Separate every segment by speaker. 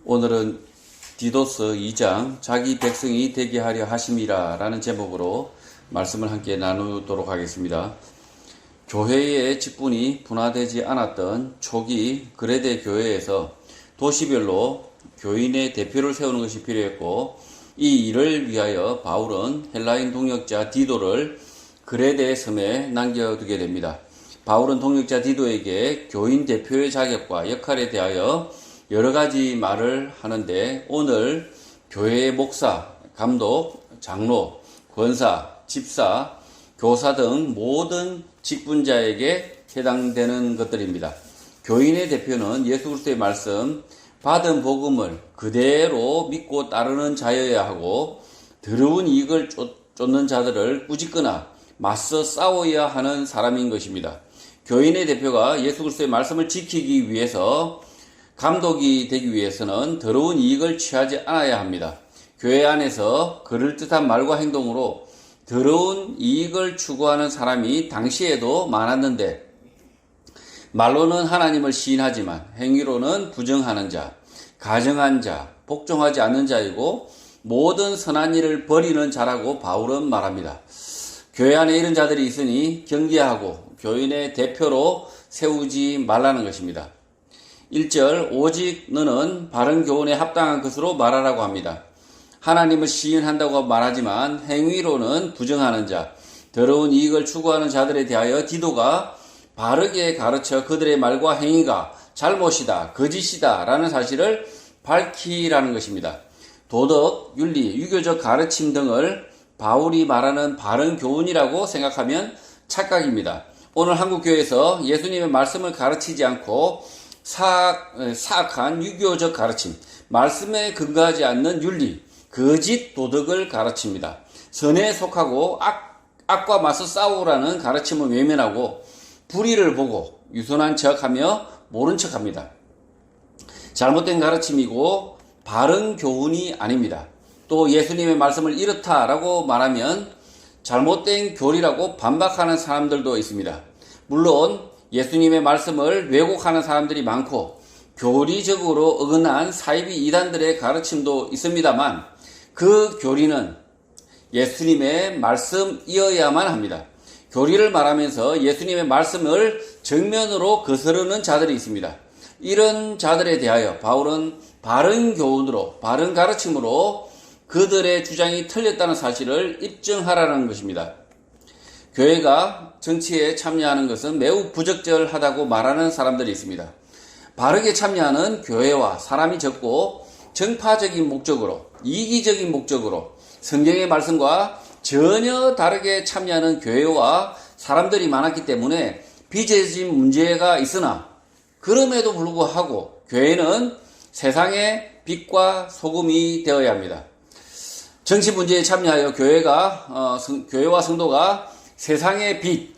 Speaker 1: 오늘은 디도서 2장 자기 백성이 되게 하려 하심이라 라는 제목으로 말씀을 함께 나누도록 하겠습니다. 교회의 직분이 분화되지 않았던 초기 그레데 교회에서 도시별로 교인의 대표를 세우는 것이 필요했고, 이 일을 위하여 바울은 헬라인 동역자 디도를 그레데 섬에 남겨두게 됩니다. 바울은 동역자 디도에게 교인 대표의 자격과 역할에 대하여 여러 가지 말을 하는데, 오늘 교회의 목사, 감독, 장로, 권사, 집사, 교사 등 모든 직분자에게 해당되는 것들입니다. 교인의 대표는 예수 그리스도의 말씀, 받은 복음을 그대로 믿고 따르는 자여야 하고, 더러운 이익을 쫓는 자들을 꾸짖거나 맞서 싸워야 하는 사람인 것입니다. 교인의 대표가 예수 그리스도의 말씀을 지키기 위해서, 감독이 되기 위해서는 더러운 이익을 취하지 않아야 합니다. 교회 안에서 그럴듯한 말과 행동으로 더러운 이익을 추구하는 사람이 당시에도 많았는데, 말로는 하나님을 시인하지만 행위로는 부정하는 자, 가정한 자, 복종하지 않는 자이고 모든 선한 일을 버리는 자라고 바울은 말합니다. 교회 안에 이런 자들이 있으니 경계하고 교인의 대표로 세우지 말라는 것입니다. 1절, 오직 너는 바른 교훈에 합당한 것으로 말하라고 합니다. 하나님을 시인한다고 말하지만 행위로는 부정하는 자, 더러운 이익을 추구하는 자들에 대하여 디도가 바르게 가르쳐 그들의 말과 행위가 잘못이다, 거짓이다 라는 사실을 밝히라는 것입니다. 도덕, 윤리, 유교적 가르침 등을 바울이 말하는 바른 교훈이라고 생각하면 착각입니다. 오늘 한국교회에서 예수님의 말씀을 가르치지 않고 사악한 유교적 가르침, 말씀에 근거하지 않는 윤리, 거짓 도덕을 가르칩니다. 선에 속하고 악과 맞서 싸우라는 가르침을 외면하고 불의를 보고 유순한 척하며 모른 척합니다. 잘못된 가르침이고 바른 교훈이 아닙니다. 또 예수님의 말씀을 이렇다라고 말하면 잘못된 교리라고 반박하는 사람들도 있습니다. 물론 예수님의 말씀을 왜곡하는 사람들이 많고 교리적으로 어긋난 사이비 이단들의 가르침도 있습니다만, 그 교리는 예수님의 말씀이어야만 합니다. 교리를 말하면서 예수님의 말씀을 정면으로 거스르는 자들이 있습니다. 이런 자들에 대하여 바울은 바른 교훈으로, 바른 가르침으로 그들의 주장이 틀렸다는 사실을 입증하라는 것입니다. 교회가 정치에 참여하는 것은 매우 부적절하다고 말하는 사람들이 있습니다. 바르게 참여하는 교회와 사람이 적고 정파적인 목적으로, 이기적인 목적으로 성경의 말씀과 전혀 다르게 참여하는 교회와 사람들이 많았기 때문에 빚어진 문제가 있으나, 그럼에도 불구하고 교회는 세상의 빛과 소금이 되어야 합니다. 정치 문제에 참여하여 교회와 성도가 세상의 빛,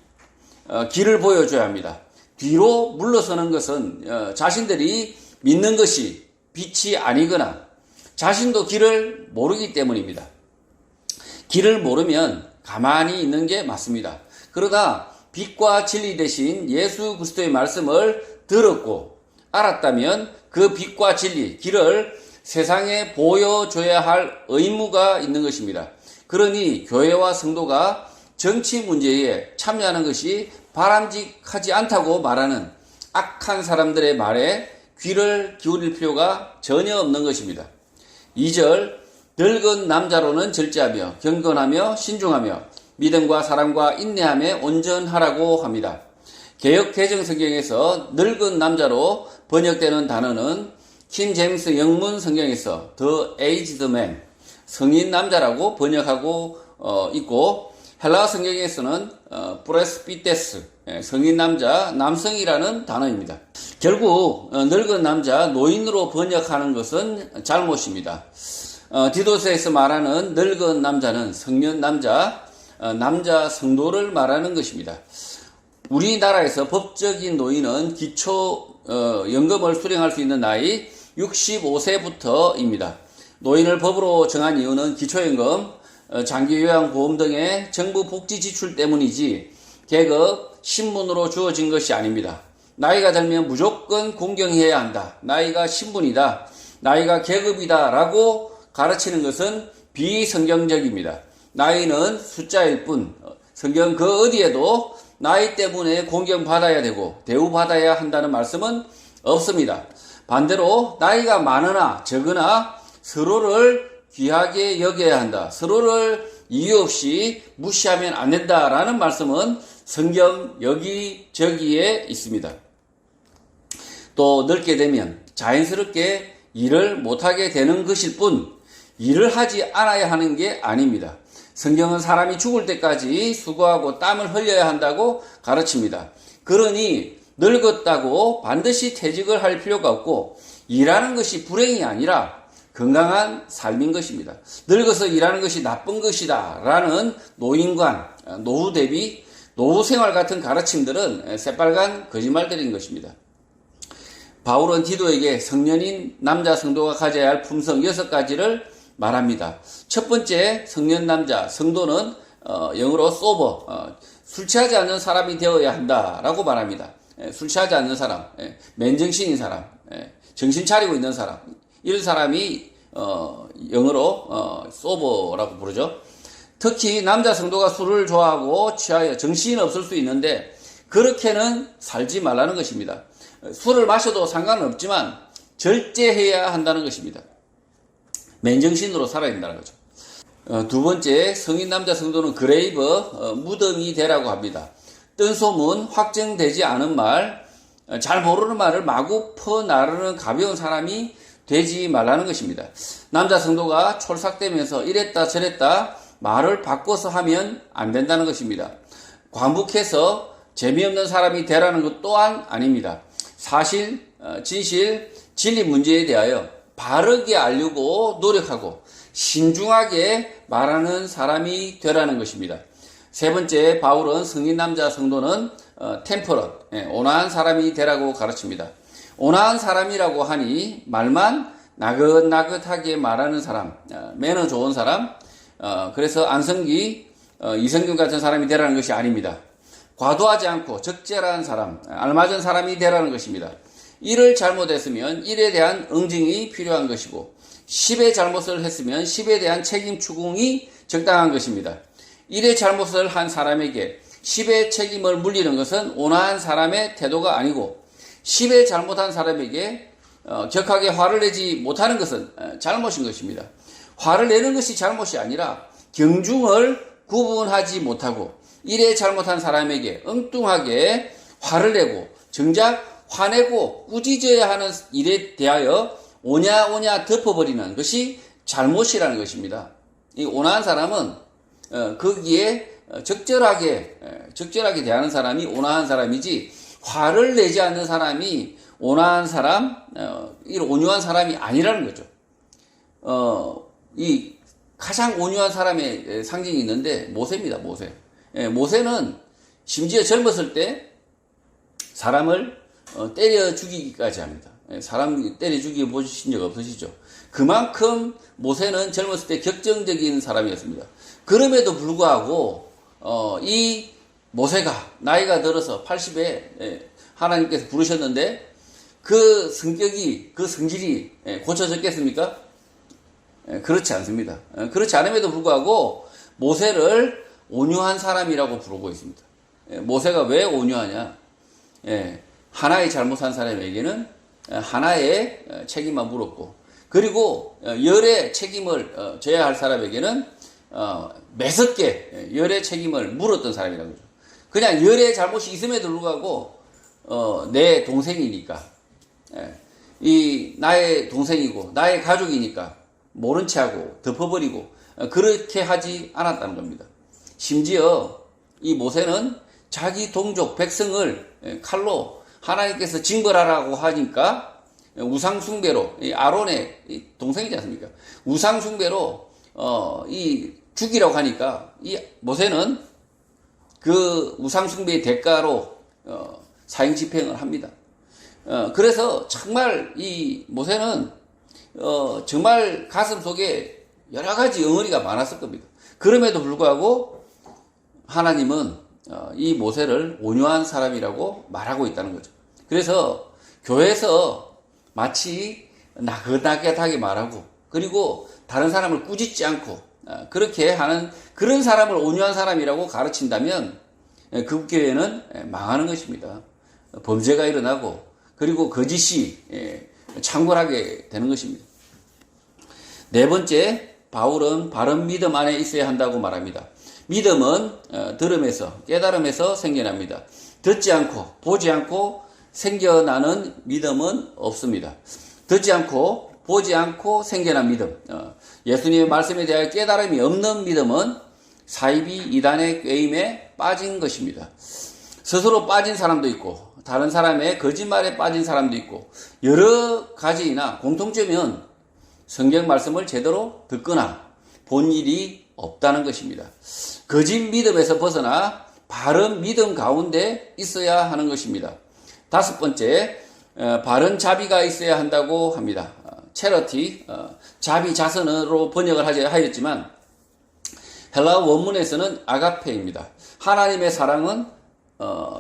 Speaker 1: 길을 보여줘야 합니다. 뒤로 물러서는 것은 자신들이 믿는 것이 빛이 아니거나 자신도 길을 모르기 때문입니다. 길을 모르면 가만히 있는 게 맞습니다. 그러다 빛과 진리 대신 예수 그리스도의 말씀을 들었고 알았다면 그 빛과 진리, 길을 세상에 보여줘야 할 의무가 있는 것입니다. 그러니 교회와 성도가 정치 문제에 참여하는 것이 바람직하지 않다고 말하는 악한 사람들의 말에 귀를 기울일 필요가 전혀 없는 것입니다. 2절, 늙은 남자로는 절제하며 경건하며 신중하며 믿음과 사랑과 인내함에 온전하라고 합니다. 개역 개정 성경에서 늙은 남자로 번역되는 단어는 킹 제임스 영문 성경에서 The Aged Man, 성인 남자라고 번역하고 있고, 헬라 성경에서는 프레스비테스, 성인 남자, 남성이라는 단어입니다. 결국 늙은 남자, 노인으로 번역하는 것은 잘못입니다. 디도서에서 말하는 늙은 남자는 성년 남자, 남자 성도를 말하는 것입니다. 우리나라에서 법적인 노인은 기초 연금을 수령할 수 있는 나이 65세부터입니다. 노인을 법으로 정한 이유는 기초연금, 장기요양보험 등의 정부 복지 지출 때문이지 계급, 신분으로 주어진 것이 아닙니다. 나이가 들면 무조건 공경해야 한다. 나이가 신분이다. 나이가 계급이다라고 가르치는 것은 비성경적입니다. 나이는 숫자일 뿐 성경 그 어디에도 나이 때문에 공경받아야 되고 대우받아야 한다는 말씀은 없습니다. 반대로 나이가 많으나 적으나 서로를 귀하게 여겨야 한다. 서로를 이유 없이 무시하면 안 된다라는 말씀은 성경 여기저기에 있습니다. 또 늙게 되면 자연스럽게 일을 못하게 되는 것일 뿐 일을 하지 않아야 하는 게 아닙니다. 성경은 사람이 죽을 때까지 수고하고 땀을 흘려야 한다고 가르칩니다. 그러니 늙었다고 반드시 퇴직을 할 필요가 없고 일하는 것이 불행이 아니라 건강한 삶인 것입니다. 늙어서 일하는 것이 나쁜 것이다 라는 노인관, 노후 대비, 노후 생활 같은 가르침들은 새빨간 거짓말들인 것입니다. 바울은 디도에게 성년인 남자 성도가 가져야 할 품성 6가지를 말합니다. 첫 번째 성년 남자 성도는 영어로 sober, 술 취하지 않는 사람이 되어야 한다라고 말합니다. 술 취하지 않는 사람, 맨정신인 사람, 정신 차리고 있는 사람, 이런 사람이 영어로 sober라고 부르죠. 특히 남자 성도가 술을 좋아하고 취하여 정신이 없을 수 있는데 그렇게는 살지 말라는 것입니다. 술을 마셔도 상관은 없지만 절제해야 한다는 것입니다. 맨정신으로 살아야 된다는 거죠. 두 번째, 성인 남자 성도는 그레이브, 무덤이 되라고 합니다. 뜬소문, 확정되지 않은 말, 잘 모르는 말을 마구 퍼나르는 가벼운 사람이 되지 말라는 것입니다. 남자 성도가 촐싹대면서 이랬다 저랬다 말을 바꿔서 하면 안 된다는 것입니다. 관북해서 재미없는 사람이 되라는 것 또한 아닙니다. 사실, 진실, 진리 문제에 대하여 바르게 알려고 노력하고 신중하게 말하는 사람이 되라는 것입니다. 세 번째, 바울은 성인 남자 성도는 템퍼런, 온화한 사람이 되라고 가르칩니다. 온화한 사람이라고 하니 말만 나긋나긋하게 말하는 사람, 매너 좋은 사람, 그래서 안성기, 이성균 같은 사람이 되라는 것이 아닙니다. 과도하지 않고 적절한 사람, 알맞은 사람이 되라는 것입니다. 일을 잘못했으면 일에 대한 응징이 필요한 것이고 10의 잘못을 했으면 10에 대한 책임 추궁이 적당한 것입니다. 일의 잘못을 한 사람에게 10의 책임을 물리는 것은 온화한 사람의 태도가 아니고 10의 잘못한 사람에게 격하게 화를 내지 못하는 것은 잘못인 것입니다. 화를 내는 것이 잘못이 아니라 경중을 구분하지 못하고 일에 잘못한 사람에게 엉뚱하게 화를 내고 정작 화내고 꾸짖어야 하는 일에 대하여 오냐오냐 덮어버리는 것이 잘못이라는 것입니다. 이 온화한 사람은 거기에 적절하게 대하는 사람이 온화한 사람이지 화를 내지 않는 사람이 온화한 사람, 이런 온유한 사람이 아니라는 거죠. 이 가장 온유한 사람의 상징이 있는데 모세입니다. 모세. 모세는 심지어 젊었을 때 사람을 때려 죽이기까지 합니다. 사람 때려 죽이고 보신 적 없으시죠? 그만큼 모세는 젊었을 때 격정적인 사람이었습니다. 그럼에도 불구하고 이 모세가 나이가 들어서 80에 하나님께서 부르셨는데 그 성격이, 그 성질이 고쳐졌겠습니까? 그렇지 않습니다. 그렇지 않음에도 불구하고 모세를 온유한 사람이라고 부르고 있습니다. 모세가 왜 온유하냐? 하나의 잘못한 사람에게는 하나의 책임만 물었고, 그리고 열의 책임을 져야 할 사람에게는 매섭게 열의 책임을 물었던 사람이라는 거죠. 그냥 열의 잘못이 있음에도 불구하고 내 동생이니까, 이 나의 동생이고 나의 가족이니까 모른 체하고 덮어버리고 그렇게 하지 않았다는 겁니다. 심지어 이 모세는 자기 동족 백성을 칼로 하나님께서 징벌하라고 하니까 우상숭배로, 아론의 동생이지 않습니까? 우상숭배로 이 죽이라고 하니까 이 모세는 그 우상숭배의 대가로 사형집행을 합니다. 그래서 정말 이 모세는 정말 가슴 속에 여러 가지 응어리가 많았을 겁니다. 그럼에도 불구하고 하나님은 이 모세를 온유한 사람이라고 말하고 있다는 거죠. 그래서 교회에서 마치 나긋나긋하게 말하고, 그리고 다른 사람을 꾸짖지 않고 그렇게 하는 그런 사람을 온유한 사람이라고 가르친다면 그 교회는 망하는 것입니다. 범죄가 일어나고, 그리고 거짓이 창궐하게 되는 것입니다. 네 번째, 바울은 바른 믿음 안에 있어야 한다고 말합니다. 믿음은 들음에서, 깨달음에서 생겨납니다. 듣지 않고 보지 않고 생겨나는 믿음은 없습니다. 듣지 않고 보지 않고 생겨난 믿음, 예수님의 말씀에 대하여 깨달음이 없는 믿음은 사이비 이단의 꾀임에 빠진 것입니다. 스스로 빠진 사람도 있고 다른 사람의 거짓말에 빠진 사람도 있고, 여러 가지나 공통점은 성경 말씀을 제대로 듣거나 본 일이 없다는 것입니다. 거짓 믿음에서 벗어나 바른 믿음 가운데 있어야 하는 것입니다. 다섯 번째, 바른 자비가 있어야 한다고 합니다. 체러티, 자비 자선으로 번역을 하였지만 헬라어 원문에서는 아가페입니다. 하나님의 사랑은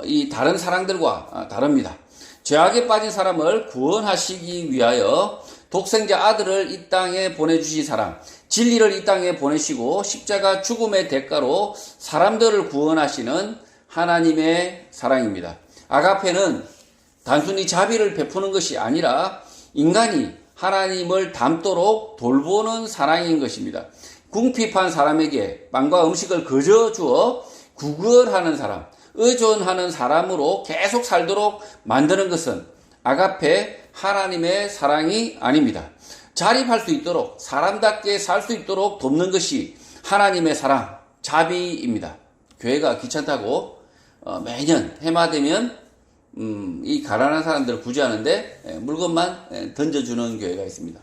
Speaker 1: 이 다른 사랑들과 다릅니다. 죄악에 빠진 사람을 구원하시기 위하여 독생자 아들을 이 땅에 보내주신 사랑, 진리를 이 땅에 보내시고 십자가 죽음의 대가로 사람들을 구원하시는 하나님의 사랑입니다. 아가페는 단순히 자비를 베푸는 것이 아니라 인간이 하나님을 닮도록 돌보는 사랑인 것입니다. 궁핍한 사람에게 빵과 음식을 거저 주어 구걸하는 사람, 의존하는 사람으로 계속 살도록 만드는 것은 아가페 하나님의 사랑이 아닙니다. 자립할 수 있도록, 사람답게 살 수 있도록 돕는 것이 하나님의 사랑, 자비입니다. 교회가 귀찮다고 매년 해마되면 이 가난한 사람들을 구제하는데 물건만 던져주는 교회가 있습니다.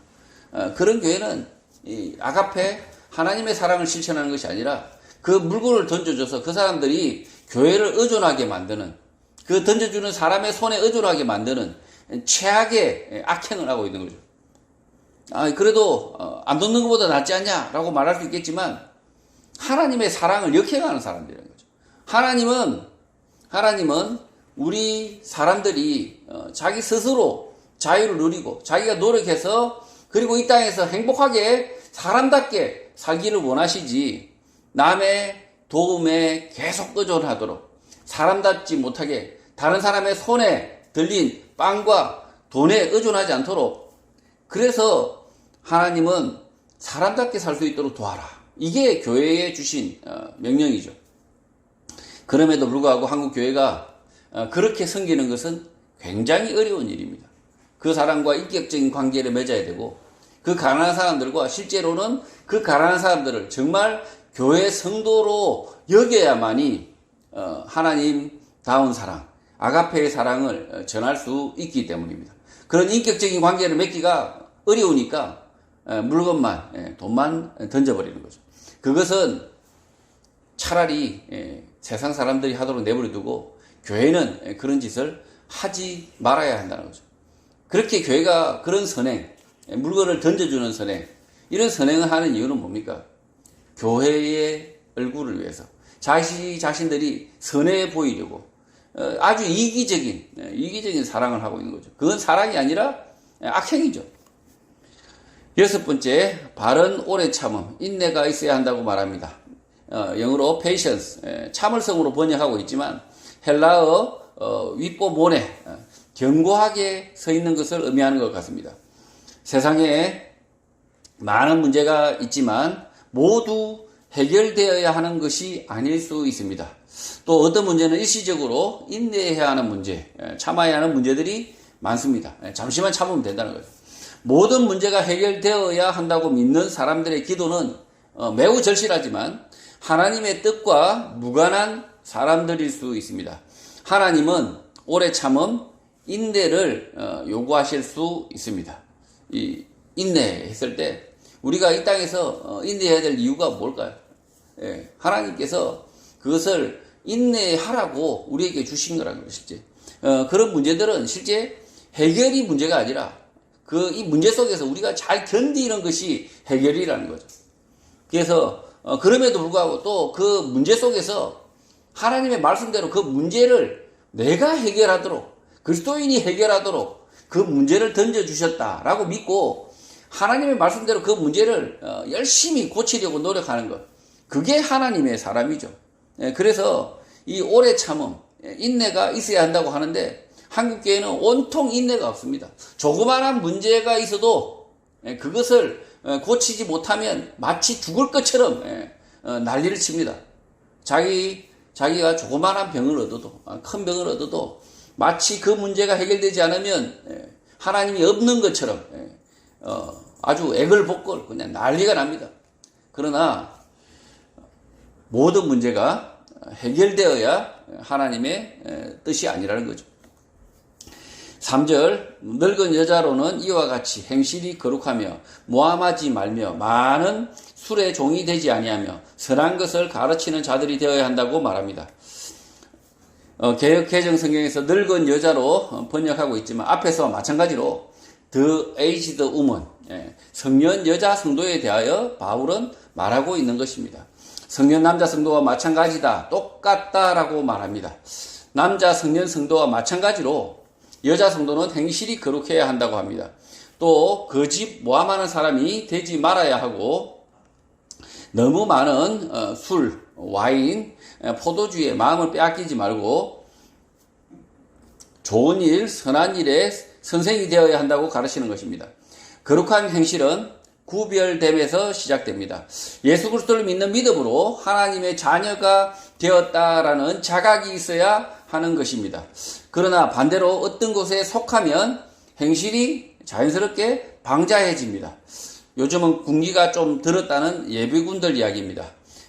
Speaker 1: 그런 교회는 이 아가페 하나님의 사랑을 실천하는 것이 아니라 그 물건을 던져줘서 그 사람들이 교회를 의존하게 만드는, 그 던져주는 사람의 손에 의존하게 만드는 최악의 악행을 하고 있는 거죠. 그래도 안 돕는 것보다 낫지 않냐라고 말할 수 있겠지만 하나님의 사랑을 역행하는 사람들이라는 거죠. 하나님은 우리 사람들이 자기 스스로 자유를 누리고 자기가 노력해서 그리고 이 땅에서 행복하게 사람답게 살기를 원하시지, 남의 도움에 계속 의존하도록 사람답지 못하게 다른 사람의 손에 들린 빵과 돈에 의존하지 않도록, 그래서 하나님은 사람답게 살 수 있도록 도와라. 이게 교회에 주신 명령이죠. 그럼에도 불구하고 한국 교회가 그렇게 섬기는 것은 굉장히 어려운 일입니다. 그 사람과 인격적인 관계를 맺어야 되고, 그 가난한 사람들과 실제로는 그 가난한 사람들을 정말 교회 성도로 여겨야만이 하나님다운 사랑, 아가페의 사랑을 전할 수 있기 때문입니다. 그런 인격적인 관계를 맺기가 어려우니까 물건만, 돈만 던져버리는 거죠. 그것은 차라리 세상 사람들이 하도록 내버려두고 교회는 그런 짓을 하지 말아야 한다는 거죠. 그렇게 교회가 그런 선행, 물건을 던져주는 선행, 이런 선행을 하는 이유는 뭡니까? 교회의 얼굴을 위해서, 자신들이 선해 보이려고 아주 이기적인 사랑을 하고 있는 거죠. 그건 사랑이 아니라 악행이죠. 여섯 번째, 바른 오래 참음, 인내가 있어야 한다고 말합니다. 영어로 patience, 참을성으로 번역하고 있지만 헬라어 위뽀모네, 견고하게 서 있는 것을 의미하는 것 같습니다. 세상에 많은 문제가 있지만 모두 해결되어야 하는 것이 아닐 수 있습니다. 또 어떤 문제는 일시적으로 인내해야 하는 문제, 참아야 하는 문제들이 많습니다. 잠시만 참으면 된다는 거죠. 모든 문제가 해결되어야 한다고 믿는 사람들의 기도는 매우 절실하지만 하나님의 뜻과 무관한 사람들일 수 있습니다. 하나님은 오래 참음, 인내를 요구하실 수 있습니다. 이 인내했을 때 우리가 이 땅에서 인내해야 될 이유가 뭘까요? 하나님께서 그것을 인내하라고 우리에게 주신 거라는 것이지. 그런 문제들은 실제 해결이 문제가 아니라 이 문제 속에서 우리가 잘 견디는 것이 해결이라는 거죠. 그래서 그럼에도 불구하고 또 그 문제 속에서 하나님의 말씀대로 그 문제를 내가 해결하도록, 그리스도인이 해결하도록 그 문제를 던져주셨다라고 믿고 하나님의 말씀대로 그 문제를 열심히 고치려고 노력하는 것. 그게 하나님의 사람이죠. 그래서 이 오래 참음, 인내가 있어야 한다고 하는데 한국교회는 온통 인내가 없습니다. 조그마한 문제가 있어도 그것을 고치지 못하면 마치 죽을 것처럼 난리를 칩니다. 자기가 조그마한 병을 얻어도, 큰 병을 얻어도 마치 그 문제가 해결되지 않으면 하나님이 없는 것처럼 아주 애걸복걸 그냥 난리가 납니다. 그러나 모든 문제가 해결되어야 하나님의 뜻이 아니라는 거죠. 3절 늙은 여자로는 이와 같이 행실이 거룩하며 모함하지 말며 많은 술의 종이 되지 아니하며 선한 것을 가르치는 자들이 되어야 한다고 말합니다. 개역 개정 성경에서 늙은 여자로 번역하고 있지만 앞에서 마찬가지로 the aged woman, 성년 여자 성도에 대하여 바울은 말하고 있는 것입니다. 성년 남자 성도와 마찬가지다, 똑같다라고 말합니다. 남자 성년 성도와 마찬가지로 여자 성도는 행실이 거룩해야 한다고 합니다. 또 거짓 모함하는 사람이 되지 말아야 하고 너무 많은 술, 와인, 포도주에 마음을 빼앗기지 말고 좋은 일, 선한 일에 선생이 되어야 한다고 가르치는 것입니다. 거룩한 행실은 구별됨에서 시작됩니다. 예수 그리스도를 믿는 믿음으로 하나님의 자녀가 되었다라는 자각이 있어야 하는 것입니다. 그러나 반대로 어떤 곳에 속하면 행실이 자연스럽게 방자해집니다. 요즘은 군기가 좀 들었다는 예비군들 이야기입니다.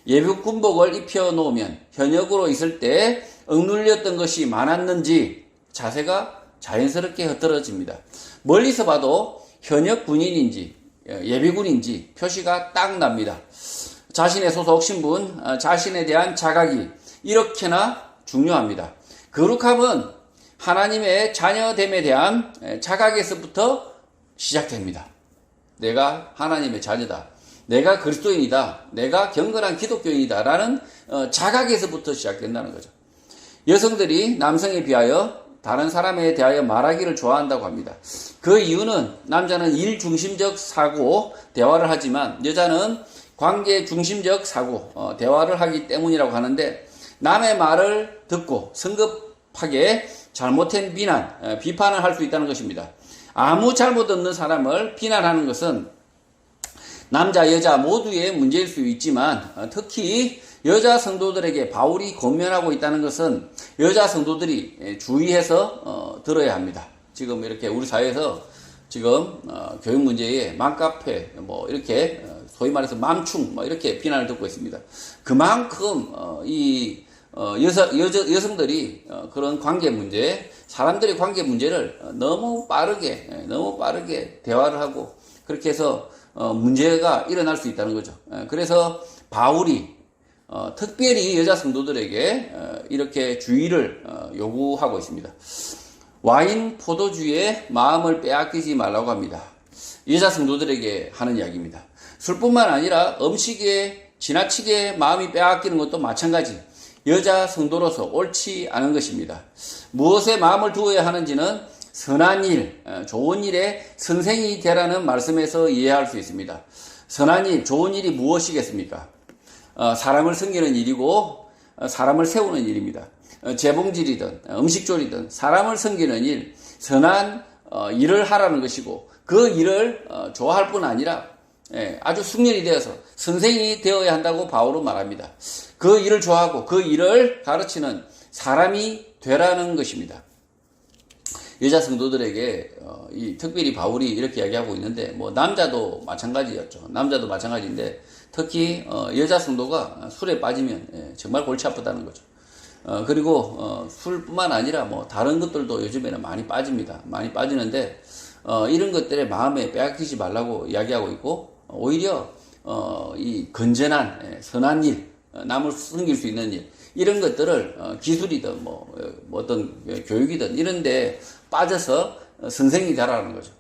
Speaker 1: 예비 군복을 입혀놓으면 현역으로 있을 때 억눌렸던 것이 많았는지 자세가 자연스럽게 흐트러집니다. 멀리서 봐도 현역 군인인지 예비군인지 표시가 딱 납니다. 자신의 소속 신분, 자신에 대한 자각이 이렇게나 중요합니다. 거룩함은 하나님의 자녀됨에 대한 자각에서부터 시작됩니다. 내가 하나님의 자녀다. 내가 그리스도인이다. 내가 경건한 기독교인이다. 라는 자각에서부터 시작된다는 거죠. 여성들이 남성에 비하여 다른 사람에 대하여 말하기를 좋아한다고 합니다. 그 이유는 남자는 일 중심적 사고, 대화를 하지만 여자는 관계 중심적 사고, 대화를 하기 때문이라고 하는데 남의 말을 듣고 성급하게 잘못된 비판을 할 수 있다는 것입니다. 아무 잘못 없는 사람을 비난하는 것은 남자, 여자 모두의 문제일 수 있지만 특히 여자 성도들에게 바울이 권면하고 있다는 것은 여자 성도들이 주의해서 들어야 합니다. 지금 이렇게 우리 사회에서 지금 교육 문제에 맘카페 이렇게 소위 말해서 맘충 이렇게 비난을 듣고 있습니다. 그만큼 이 여성들이 그런 관계 문제, 사람들의 관계 문제를 너무 빠르게 대화를 하고 그렇게 해서 문제가 일어날 수 있다는 거죠. 그래서 바울이 특별히 여자 성도들에게 이렇게 주의를 요구하고 있습니다. 와인, 포도주에 마음을 빼앗기지 말라고 합니다. 여자 성도들에게 하는 이야기입니다. 술뿐만 아니라 음식에 지나치게 마음이 빼앗기는 것도 마찬가지. 여자 성도로서 옳지 않은 것입니다. 무엇에 마음을 두어야 하는지는 선한 일, 좋은 일에 선생이 되라는 말씀에서 이해할 수 있습니다. 선한 일, 좋은 일이 무엇이겠습니까? 사람을 섬기는 일이고 사람을 세우는 일입니다. 재봉질이든 음식조리든 사람을 섬기는 일, 선한 일을 하라는 것이고 그 일을 좋아할 뿐 아니라 아주 숙련이 되어서 선생이 되어야 한다고 바울은 말합니다. 그 일을 좋아하고 그 일을 가르치는 사람이 되라는 것입니다. 여자 성도들에게 특별히 바울이 이렇게 이야기하고 있는데 남자도 마찬가지였죠. 남자도 마찬가지인데 특히 여자 성도가 술에 빠지면 정말 골치 아프다는 거죠. 그리고 술뿐만 아니라 다른 것들도 요즘에는 많이 빠집니다. 많이 빠지는데 이런 것들에 마음에 빼앗기지 말라고 이야기하고 있고 오히려 이 건전한 선한 일, 남을 섬길 수 있는 일 이런 것들을 기술이든 어떤 교육이든 이런데 빠져서 선생이 되라는 거죠.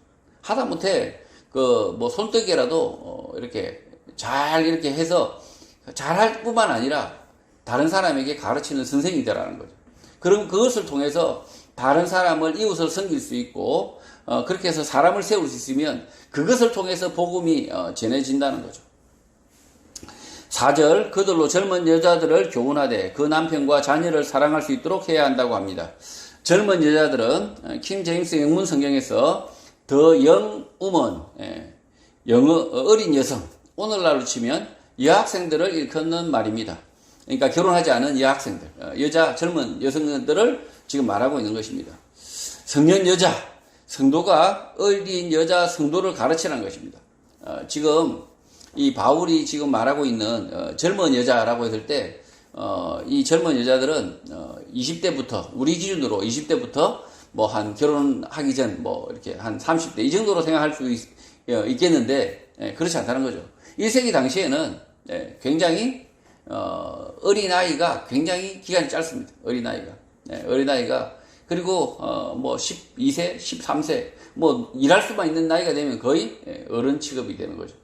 Speaker 1: 하다못해 손뜨개라도 이렇게 잘 이렇게 해서 잘할 뿐만 아니라 다른 사람에게 가르치는 선생이 되라는 거죠. 그럼 그것을 통해서 다른 사람을 이웃을 섬길 수 있고 그렇게 해서 사람을 세울 수 있으면 그것을 통해서 복음이 전해진다는 거죠. 4절 그들로 젊은 여자들을 교훈하되 그 남편과 자녀를 사랑할 수 있도록 해야 한다고 합니다. 젊은 여자들은 킹 제임스 영문 성경에서 The young woman, 영어 어린 여성, 오늘날로 치면 여학생들을 일컫는 말입니다. 그러니까 결혼하지 않은 여학생들, 젊은 여성들을 지금 말하고 있는 것입니다. 성년 여자, 성도가 어린 여자 성도를 가르치라는 것입니다. 지금 이 바울이 지금 말하고 있는 젊은 여자라고 했을 때 이 젊은 여자들은 20대부터 우리 기준으로 20대부터 뭐 한 결혼하기 전 뭐 이렇게 한 30대 이 정도로 생각할 수 있겠는데 그렇지 않다는 거죠. 1세기 당시에는 굉장히 어린아이가 굉장히 기간이 짧습니다. 어린아이가 그리고 뭐 12세, 13세 뭐 일할 수만 있는 나이가 되면 거의 어른 취급이 되는 거죠.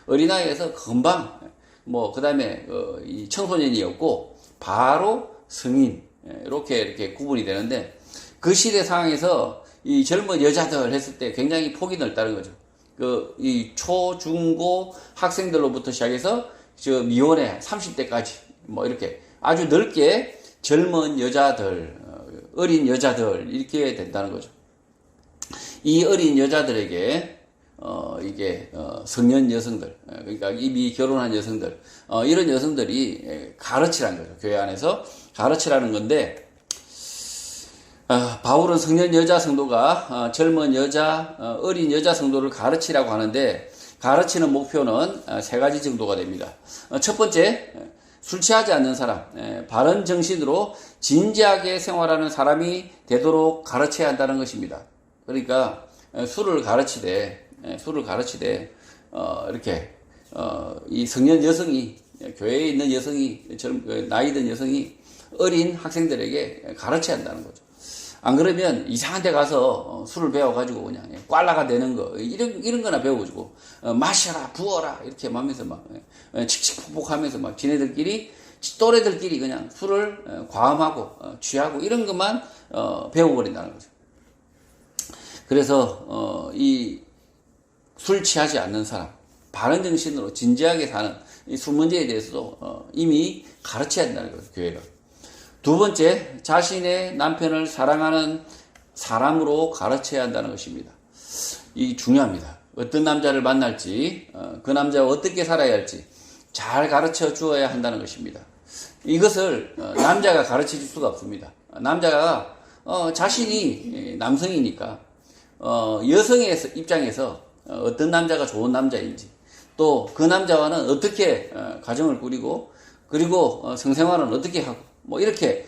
Speaker 1: 어린아이에서 금방 뭐 그다음에 이 청소년이었고 바로 성인 이렇게 구분이 되는데 그 시대 상황에서 이 젊은 여자들 했을 때 굉장히 폭이 넓다는 거죠. 이 초, 중, 고 학생들로부터 시작해서 저 미혼의 30대까지 뭐 이렇게 아주 넓게 젊은 여자들, 어린 여자들 이렇게 된다는 거죠. 이 어린 여자들에게 이게 성년 여성들, 그러니까 이미 결혼한 여성들, 이런 여성들이 가르치라는 거죠. 교회 안에서 가르치라는 건데 바울은 성년 여자 성도가 젊은 여자, 어린 여자 성도를 가르치라고 하는데 가르치는 목표는 3가지 정도가 됩니다. 첫 번째, 술 취하지 않는 사람, 바른 정신으로 진지하게 생활하는 사람이 되도록 가르쳐야 한다는 것입니다. 그러니까 술을 가르치되 이렇게 이 성년 여성이 교회에 있는 여성이 나이 든 여성이 어린 학생들에게 가르쳐야 한다는 거죠. 안 그러면 이상한 데 가서 술을 배워가지고 그냥 꽐라가 되는 거 이런 거나 배워가지고 마셔라 부어라 이렇게 하면서 막 칙칙폭폭하면서 막 지네들끼리 또래들끼리 그냥 술을 과음하고 취하고 이런 것만 배워버린다는 거죠. 그래서 이 술 취하지 않는 사람, 바른 정신으로 진지하게 사는 이 술 문제에 대해서도 이미 가르쳐야 한다는 거죠, 교회가. 두 번째, 자신의 남편을 사랑하는 사람으로 가르쳐야 한다는 것입니다. 이 중요합니다. 어떤 남자를 만날지, 그 남자와 어떻게 살아야 할지 잘 가르쳐 주어야 한다는 것입니다. 이것을 남자가 가르쳐 줄 수가 없습니다. 남자가 자신이 남성이니까 여성의 입장에서 어떤 남자가 좋은 남자인지 또 그 남자와는 어떻게 가정을 꾸리고 그리고 성생활은 어떻게 하고 뭐 이렇게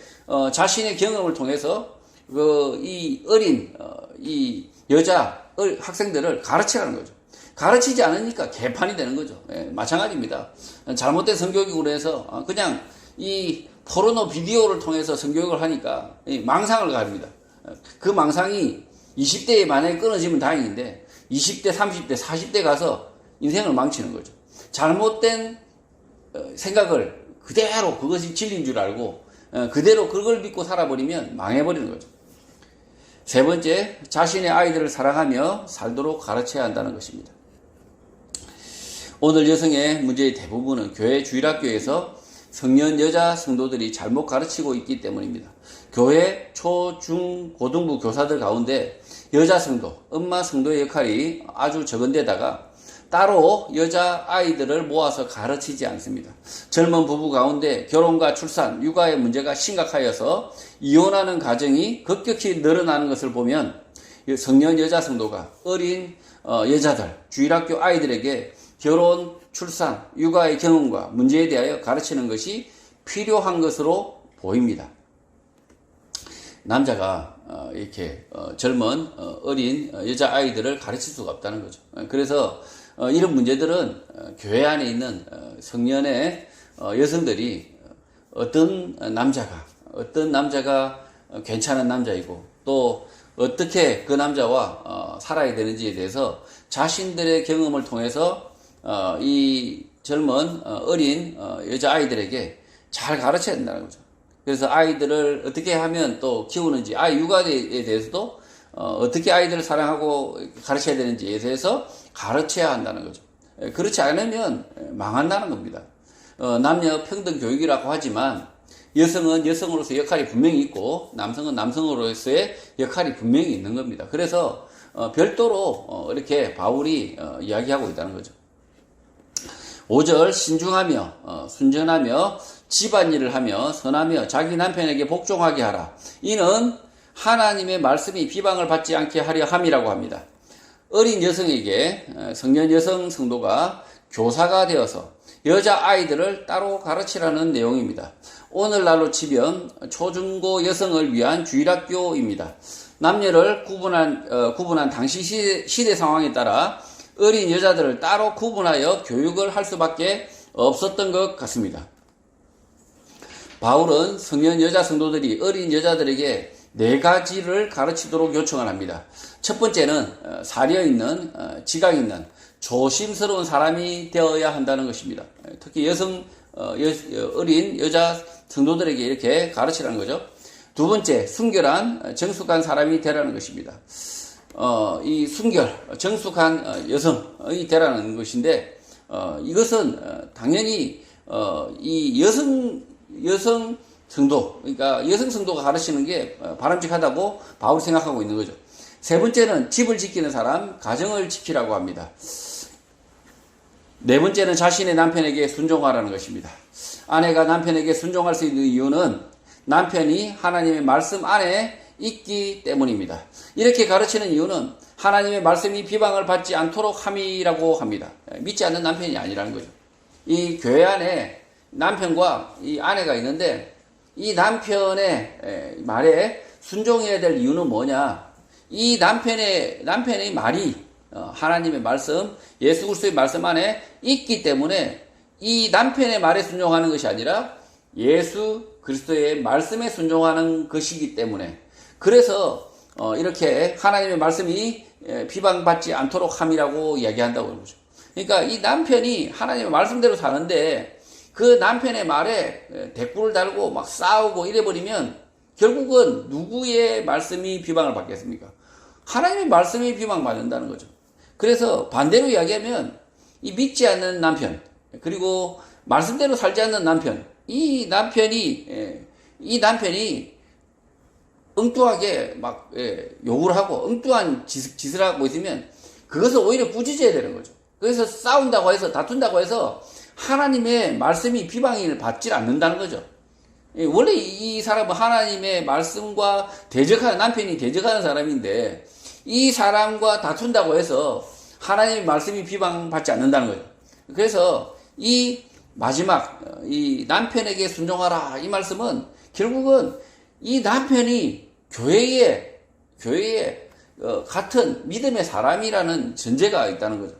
Speaker 1: 자신의 경험을 통해서 이 어린 이 여자 학생들을 가르치라는 거죠. 가르치지 않으니까 개판이 되는 거죠. 마찬가지입니다. 잘못된 성교육으로 해서 그냥 이 포르노 비디오를 통해서 성교육을 하니까 망상을 가릅니다. 그 망상이 20대에 만약에 끊어지면 다행인데 20대, 30대, 40대 가서 인생을 망치는 거죠. 잘못된 생각을 그대로 그것이 진리인 줄 알고 그대로 그걸 믿고 살아버리면 망해버리는 거죠. 세 번째, 자신의 아이들을 사랑하며 살도록 가르쳐야 한다는 것입니다. 오늘 여성의 문제의 대부분은 교회 주일학교에서 성년 여자 성도들이 잘못 가르치고 있기 때문입니다. 교회 초, 중, 고등부 교사들 가운데 여자 성도, 엄마 성도의 역할이 아주 적은 데다가 따로 여자 아이들을 모아서 가르치지 않습니다. 젊은 부부 가운데 결혼과 출산, 육아의 문제가 심각하여서 이혼하는 가정이 급격히 늘어나는 것을 보면 성년 여자 성도가 어린 여자들, 주일학교 아이들에게 결혼, 출산, 육아의 경험과 문제에 대하여 가르치는 것이 필요한 것으로 보입니다. 남자가 이렇게 젊은 어린 여자 아이들을 가르칠 수가 없다는 거죠. 그래서 이런 문제들은 교회 안에 있는 성년의 여성들이 어떤 남자가 괜찮은 남자이고 또 어떻게 그 남자와 살아야 되는지에 대해서 자신들의 경험을 통해서 이 젊은 어린 여자 아이들에게 잘 가르쳐야 된다는 거죠. 그래서 아이들을 어떻게 하면 또 키우는지, 아이 육아에 대해서도 어떻게 아이들을 사랑하고 가르쳐야 되는지에 대해서 가르쳐야 한다는 거죠. 그렇지 않으면 망한다는 겁니다. 남녀 평등 교육이라고 하지만 여성은 여성으로서 역할이 분명히 있고 남성은 남성으로서의 역할이 분명히 있는 겁니다. 그래서 별도로 이렇게 바울이 이야기하고 있다는 거죠. 5절 신중하며 순전하며 집안일을 하며 선하며 자기 남편에게 복종하게 하라. 이는 하나님의 말씀이 비방을 받지 않게 하려 함이라고 합니다. 어린 여성에게 성년 여성 성도가 교사가 되어서 여자 아이들을 따로 가르치라는 내용입니다. 오늘날로 치면 초중고 여성을 위한 주일학교입니다. 남녀를 구분한 당시 시대 상황에 따라 어린 여자들을 따로 구분하여 교육을 할 수밖에 없었던 것 같습니다. 바울은 성년 여자 성도들이 어린 여자들에게 4가지를 가르치도록 요청을 합니다. 첫 번째는 사려있는, 지각 있는, 조심스러운 사람이 되어야 한다는 것입니다. 특히 어린 여자 성도들에게 이렇게 가르치라는 거죠. 두 번째, 순결한, 정숙한 사람이 되라는 것입니다. 이 정숙한 여성이 되라는 것인데, 이것은 당연히 이 여성 성도, 그러니까 여성 성도가 가르치는 게 바람직하다고 바울이 생각하고 있는 거죠. 세 번째는 집을 지키는 사람, 가정을 지키라고 합니다. 네 번째는 자신의 남편에게 순종하라는 것입니다. 아내가 남편에게 순종할 수 있는 이유는 남편이 하나님의 말씀 안에 있기 때문입니다. 이렇게 가르치는 이유는 하나님의 말씀이 비방을 받지 않도록 함이라고 합니다. 믿지 않는 남편이 아니라는 거죠. 이 교회 안에 남편과 이 아내가 있는데 이 남편의 말에 순종해야 될 이유는 뭐냐? 이 남편의 말이 하나님의 말씀, 예수 그리스도의 말씀 안에 있기 때문에 이 남편의 말에 순종하는 것이 아니라 예수 그리스도의 말씀에 순종하는 것이기 때문에 그래서 이렇게 하나님의 말씀이 비방받지 않도록 함이라고 이야기한다고 하는 거죠. 그러니까 이 남편이 하나님의 말씀대로 사는데 그 남편의 말에 대꾸를 달고 막 싸우고 이래버리면 결국은 누구의 말씀이 비방을 받겠습니까? 하나님의 말씀이 비방받는다는 거죠. 그래서 반대로 이야기하면 이 믿지 않는 남편 그리고 말씀대로 살지 않는 남편 이 남편이 엉뚱하게 막 욕을 하고 엉뚱한 짓을 하고 있으면 그것을 오히려 꾸짖어야 되는 거죠. 그래서 싸운다고 해서 다툰다고 해서 하나님의 말씀이 비방을 받지 않는다는 거죠. 원래 이 사람은 하나님의 말씀과 남편이 대적하는 사람인데 이 사람과 다툰다고 해서 하나님의 말씀이 비방받지 않는다는 거죠. 그래서 이 마지막 이 남편에게 순종하라 이 말씀은 결국은 이 남편이 교회에 같은 믿음의 사람이라는 전제가 있다는 거죠.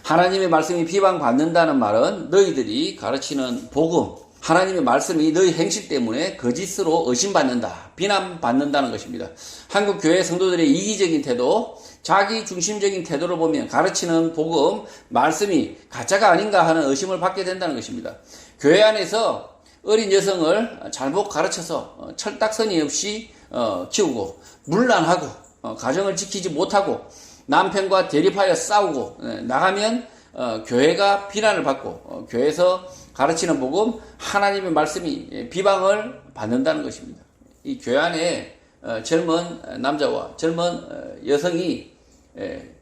Speaker 1: 하나님의 말씀이 비방받는다는 말은 너희들이 가르치는 복음, 하나님의 말씀이 너희 행실 때문에 거짓으로 의심받는다, 비난받는다는 것입니다. 한국 교회 성도들의 이기적인 태도, 자기 중심적인 태도를 보면 가르치는 복음, 말씀이 가짜가 아닌가 하는 의심을 받게 된다는 것입니다. 교회 안에서 어린 여성을 잘못 가르쳐서 철딱서니 없이 키우고 문란하고 가정을 지키지 못하고 남편과 대립하여 싸우고 나가면 교회가 비난을 받고 교회에서 가르치는 복음 하나님의 말씀이 비방을 받는다는 것입니다. 이 교회 안에 젊은 남자와 젊은 여성이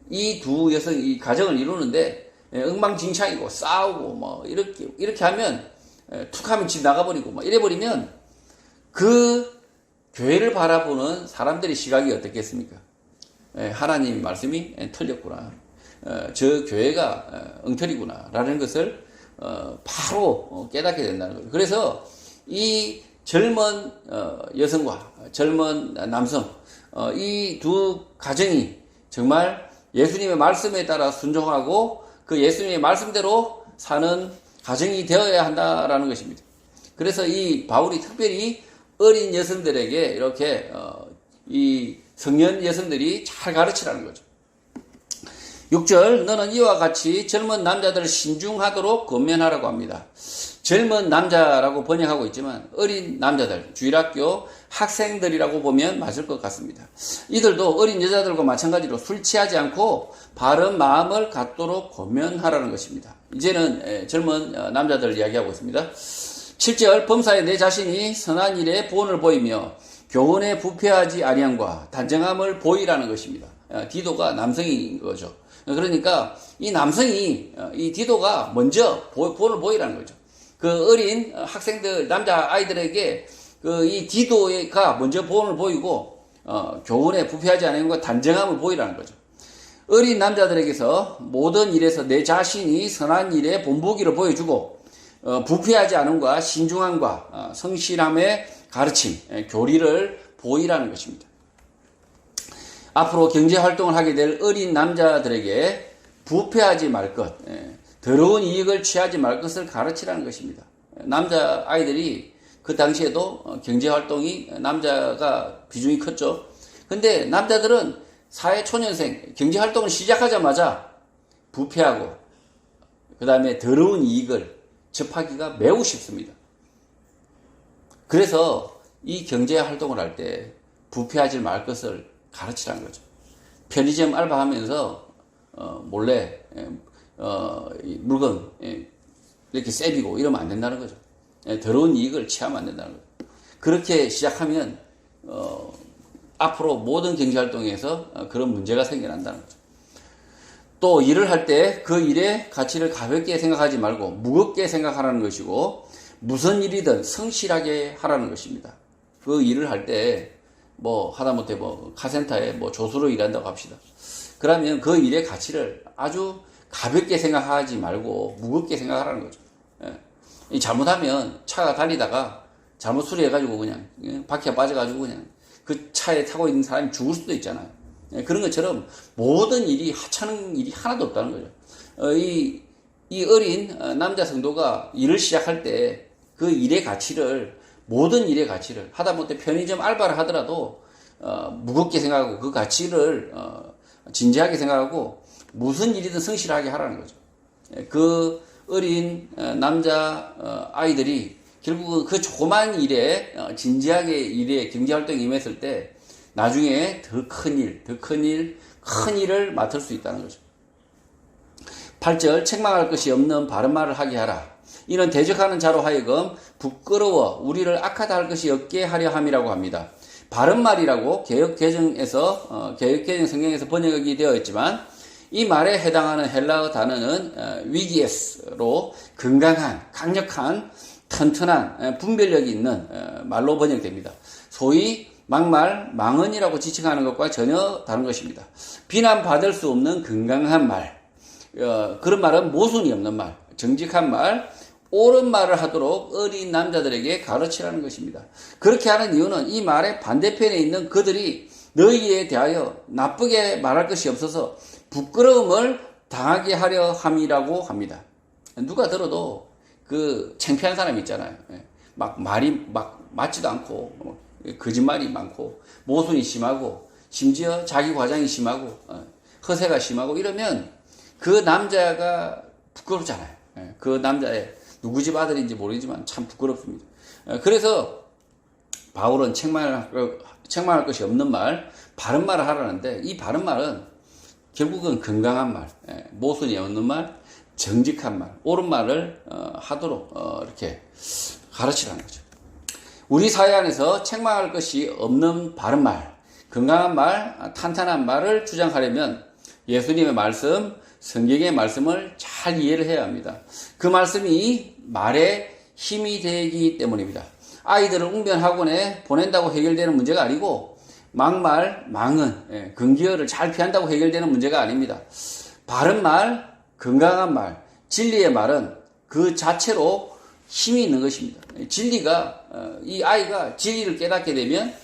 Speaker 1: 이 두 여성이 이 가정을 이루는데 엉망진창이고 싸우고 뭐 이렇게 하면 툭 하면 집 나가버리고 막 이래버리면 그 교회를 바라보는 사람들의 시각이 어떻겠습니까? 하나님 말씀이 틀렸구나. 저 교회가 엉터리구나. 라는 것을 바로 깨닫게 된다는 거예요. 그래서 이 젊은 여성과 젊은 남성 이 두 가정이 정말 예수님의 말씀에 따라 순종하고 그 예수님의 말씀대로 사는 가정이 되어야 한다라는 것입니다. 그래서 이 바울이 특별히 어린 여성들에게 이렇게 이 성년 여성들이 잘 가르치라는 거죠. 6절 너는 이와 같이 젊은 남자들을 신중하도록 권면하라고 합니다. 젊은 남자라고 번역하고 있지만 어린 남자들, 주일학교 학생들이라고 보면 맞을 것 같습니다. 이들도 어린 여자들과 마찬가지로 술 취하지 않고 바른 마음을 갖도록 권면하라는 것입니다. 이제는 젊은 남자들 이야기하고 있습니다. 7절 범사에 내 자신이 선한 일에 본을 보이며 교훈에 부패하지 아니함과 단정함을 보이라는 것입니다. 디도가 남성인 거죠. 그러니까 이 남성이 이 디도가 먼저 본을 보이라는 거죠. 그 어린 학생들 남자 아이들에게 이 디도가 먼저 본을 보이고 교훈에 부패하지 않음과 단정함을 보이라는 거죠. 어린 남자들에게서 모든 일에서 내 자신이 선한 일에 본보기를 보여주고 부패하지 않음과 신중함과 성실함의 가르침, 교리를 보이라는 것입니다. 앞으로 경제활동을 하게 될 어린 남자들에게 부패하지 말 것, 더러운 이익을 취하지 말 것을 가르치라는 것입니다. 남자 아이들이 그 당시에도 경제활동이 남자가 비중이 컸죠. 근데 남자들은 사회초년생 경제활동을 시작하자마자 부패하고 그 다음에 더러운 이익을 접하기가 매우 쉽습니다. 그래서 이 경제활동을 할 때 부패하지 말 것을 가르치라는 거죠. 편의점 알바하면서 몰래 물건 이렇게 세비고 이러면 안 된다는 거죠. 더러운 이익을 취하면 안 된다는 거죠. 그렇게 시작하면 앞으로 모든 경제활동에서 그런 문제가 생겨난다는 거죠. 또 일을 할 때 그 일의 가치를 가볍게 생각하지 말고 무겁게 생각하라는 것이고 무슨 일이든 성실하게 하라는 것입니다. 그 일을 할 때 하다못해 카센터에 조수로 일한다고 합시다. 그러면 그 일의 가치를 아주 가볍게 생각하지 말고 무겁게 생각하라는 거죠. 잘못하면 차가 달리다가 잘못 수리해가지고 그냥 바퀴가 빠져가지고 그냥 그 차에 타고 있는 사람이 죽을 수도 있잖아요. 그런 것처럼 모든 일이 하찮은 일이 하나도 없다는 거죠. 이 어린 남자 성도가 일을 시작할 때 그 일의 가치를 모든 일의 가치를 하다못해 편의점 알바를 하더라도 무겁게 생각하고 그 가치를 진지하게 생각하고 무슨 일이든 성실하게 하라는 거죠. 그 어린 남자 아이들이 결국은 그 조그만 일에 진지하게 일에 경제활동에 임했을 때 나중에 더 큰 일을 맡을 수 있다는 거죠. 8절 책망할 것이 없는 바른 말을 하게 하라. 이는 대적하는 자로 하여금 부끄러워 우리를 악하다 할 것이 없게 하려 함이라고 합니다. 바른 말이라고 개역개정 성경에서 번역이 되어 있지만 이 말에 해당하는 헬라어 단어는 위기에스로 건강한, 강력한, 튼튼한 분별력이 있는 말로 번역됩니다. 소위 막말, 망언이라고 지칭하는 것과 전혀 다른 것입니다. 비난받을 수 없는 건강한 말, 그런 말은 모순이 없는 말, 정직한 말, 옳은 말을 하도록 어린 남자들에게 가르치라는 것입니다. 그렇게 하는 이유는 이 말의 반대편에 있는 그들이 너희에 대하여 나쁘게 말할 것이 없어서 부끄러움을 당하게 하려 함이라고 합니다. 누가 들어도 그 창피한 사람 있잖아요. 말이 맞지도 않고 거짓말이 많고 모순이 심하고 심지어 자기 과장이 심하고 허세가 심하고 이러면 그 남자가 부끄럽잖아요. 그 남자의 누구 집 아들인지 모르지만 참 부끄럽습니다. 그래서 바울은 책망할 것이 없는 말, 바른 말을 하라는데 이 바른 말은 결국은 건강한 말, 모순이 없는 말, 정직한 말, 옳은 말을 하도록 이렇게 가르치라는 거죠. 우리 사회 안에서 책망할 것이 없는 바른 말, 건강한 말, 탄탄한 말을 주장하려면 예수님의 말씀, 성경의 말씀을 잘 이해를 해야 합니다. 그 말씀이 말의 힘이 되기 때문입니다. 아이들을 웅변학원에 보낸다고 해결되는 문제가 아니고 막말, 망언, 근기어를 잘 피한다고 해결되는 문제가 아닙니다. 바른 말, 건강한 말, 진리의 말은 그 자체로 힘이 있는 것입니다. 진리가 이 아이가 진리를 깨닫게 되면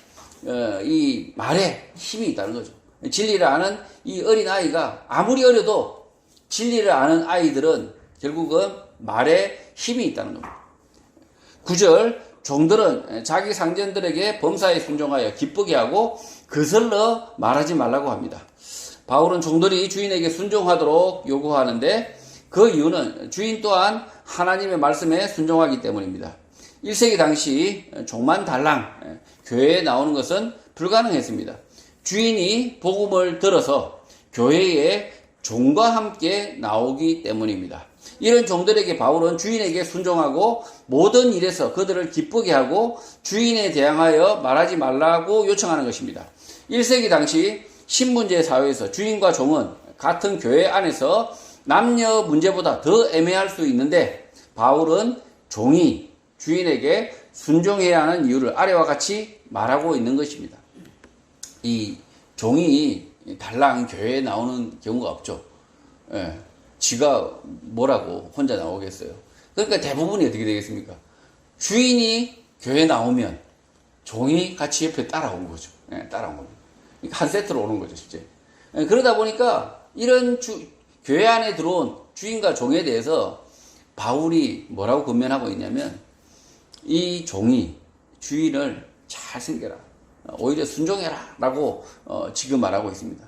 Speaker 1: 이 말에 힘이 있다는 거죠. 진리를 아는 이 어린 아이가 아무리 어려도 진리를 아는 아이들은 결국은 말에 힘이 있다는 겁니다. 9절 종들은 자기 상전들에게 범사에 순종하여 기쁘게 하고 거슬러 말하지 말라고 합니다. 바울은 종들이 주인에게 순종하도록 요구하는데 그 이유는 주인 또한 하나님의 말씀에 순종하기 때문입니다. 1세기 당시 종만 달랑 교회에 나오는 것은 불가능했습니다. 주인이 복음을 들어서 교회에 종과 함께 나오기 때문입니다. 이런 종들에게 바울은 주인에게 순종하고 모든 일에서 그들을 기쁘게 하고 주인에 대항하여 말하지 말라고 요청하는 것입니다. 1세기 당시 신분제 사회에서 주인과 종은 같은 교회 안에서 남녀 문제보다 더 애매할 수 있는데 바울은 종이 주인에게 순종해야 하는 이유를 아래와 같이 말하고 있는 것입니다. 이 종이 달랑 교회에 나오는 경우가 없죠. 예, 지가 뭐라고 혼자 나오겠어요. 그러니까 대부분이 어떻게 되겠습니까? 주인이 교회에 나오면 종이 같이 옆에 따라온 거죠. 예, 따라온 겁니다. 한 세트로 오는 거죠, 실제. 예, 그러다 보니까 이런 교회 안에 들어온 주인과 종에 대해서 바울이 뭐라고 권면하고 있냐면 이 종이 주인을 잘 섬겨라. 오히려 순종해라. 라고 지금 말하고 있습니다.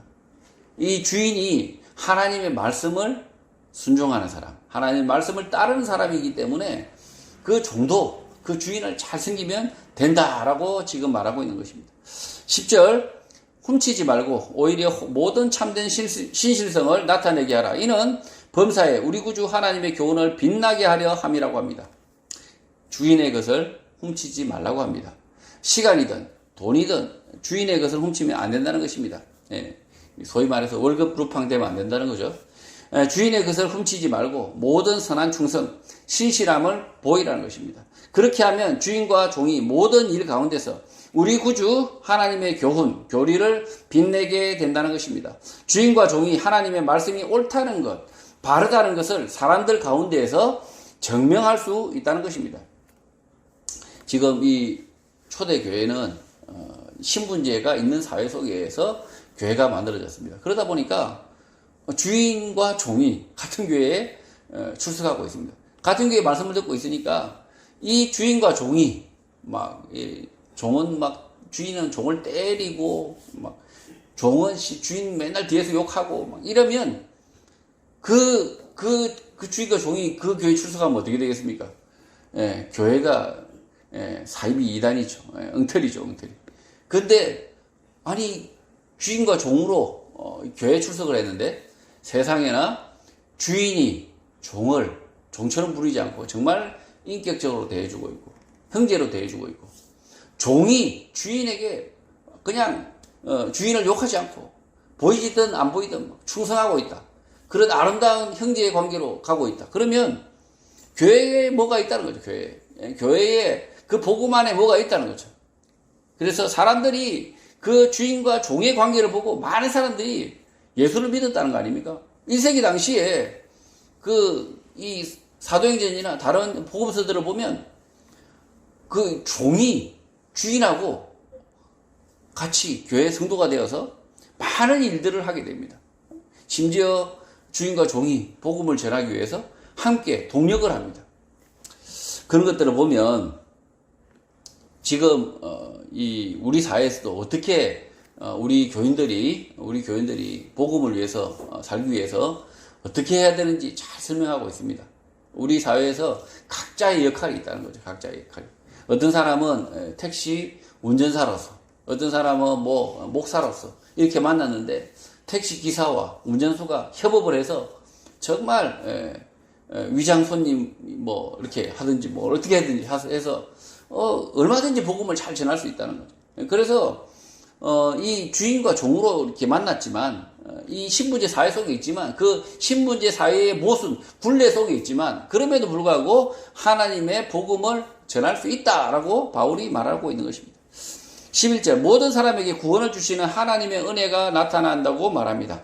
Speaker 1: 이 주인이 하나님의 말씀을 순종하는 사람, 하나님의 말씀을 따르는 사람이기 때문에 그 종도 그 주인을 잘 섬기면 된다라고 지금 말하고 있는 것입니다. 10절 훔치지 말고 오히려 모든 참된 신실성을 나타내게 하라. 이는 범사에 우리 구주 하나님의 교훈을 빛나게 하려 함이라고 합니다. 주인의 것을 훔치지 말라고 합니다. 시간이든 돈이든 주인의 것을 훔치면 안 된다는 것입니다. 예, 소위 말해서 월급 루팡되면 안 된다는 거죠. 예, 주인의 것을 훔치지 말고 모든 선한 충성, 신실함을 보이라는 것입니다. 그렇게 하면 주인과 종이 모든 일 가운데서 우리 구주 하나님의 교훈, 교리를 빛내게 된다는 것입니다. 주인과 종이 하나님의 말씀이 옳다는 것, 바르다는 것을 사람들 가운데에서 증명할 수 있다는 것입니다. 지금 이 초대교회는 신분제가 있는 사회 속에서 교회가 만들어졌습니다. 그러다 보니까 주인과 종이 같은 교회에 출석하고 있습니다. 같은 교회에 말씀을 듣고 있으니까 이 주인과 종이 종은 주인은 종을 때리고 종은 주인 맨날 뒤에서 욕하고 이러면 그 주인과 종이 그 교회에 출석하면 어떻게 되겠습니까? 예, 교회가 사이비 이단이죠. 엉터리죠, 엉터리. 근데 아니 주인과 종으로 교회에 출석을 했는데 세상에나 주인이 종을 종처럼 부리지 않고 정말 인격적으로 대해주고 있고 형제로 대해주고 있고 종이 주인에게 그냥 주인을 욕하지 않고 보이든 안 보이든 충성하고 있다. 그런 아름다운 형제의 관계로 가고 있다. 그러면 교회에 뭐가 있다는 거죠. 교회에 그 복음 안에 뭐가 있다는 거죠. 그래서 사람들이 그 주인과 종의 관계를 보고 많은 사람들이 예수를 믿었다는 거 아닙니까? 1세기 당시에 이 사도행전이나 다른 복음서들을 보면 그 종이 주인하고 같이 교회 성도가 되어서 많은 일들을 하게 됩니다. 심지어 주인과 종이 복음을 전하기 위해서 함께 동력을 합니다. 그런 것들을 보면 지금 우리 사회에서도 어떻게 우리 교인들이 복음을 위해서 살기 위해서 어떻게 해야 되는지 잘 설명하고 있습니다. 우리 사회에서 각자의 역할이 있다는 거죠. 각자의 역할. 어떤 사람은 택시 운전사로서, 어떤 사람은 목사로서 이렇게 만났는데 택시 기사와 운전수가 협업을 해서 정말 위장 손님 이렇게 하든지 어떻게 하든지 해서 얼마든지 복음을 잘 전할 수 있다는 거죠. 그래서 이 주인과 종으로 이렇게 만났지만 이 신분제 사회 속에 있지만 그 신분제 사회의 모순, 굴레 속에 있지만 그럼에도 불구하고 하나님의 복음을 전할 수 있다라고 바울이 말하고 있는 것입니다. 11절 모든 사람에게 구원을 주시는 하나님의 은혜가 나타난다고 말합니다.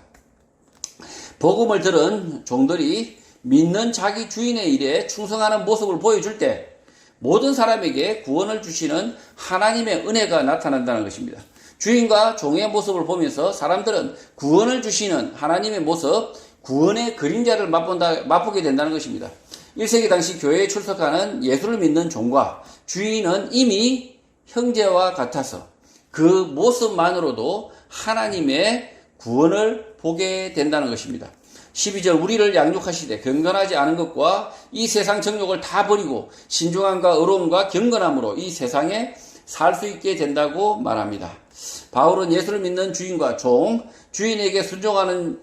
Speaker 1: 복음을 들은 종들이 믿는 자기 주인의 일에 충성하는 모습을 보여줄 때 모든 사람에게 구원을 주시는 하나님의 은혜가 나타난다는 것입니다. 주인과 종의 모습을 보면서 사람들은 구원을 주시는 하나님의 모습, 구원의 그림자를 맛보게 된다는 것입니다. 1세기 당시 교회에 출석하는 예수를 믿는 종과 주인은 이미 형제와 같아서 그 모습만으로도 하나님의 구원을 보게 된다는 것입니다. 12절 우리를 양육하시되 경건하지 않은 것과 이 세상 정욕을 다 버리고 신중함과 의로움과 경건함으로 이 세상에 살 수 있게 된다고 말합니다. 바울은 예수를 믿는 주인과 주인에게 순종하는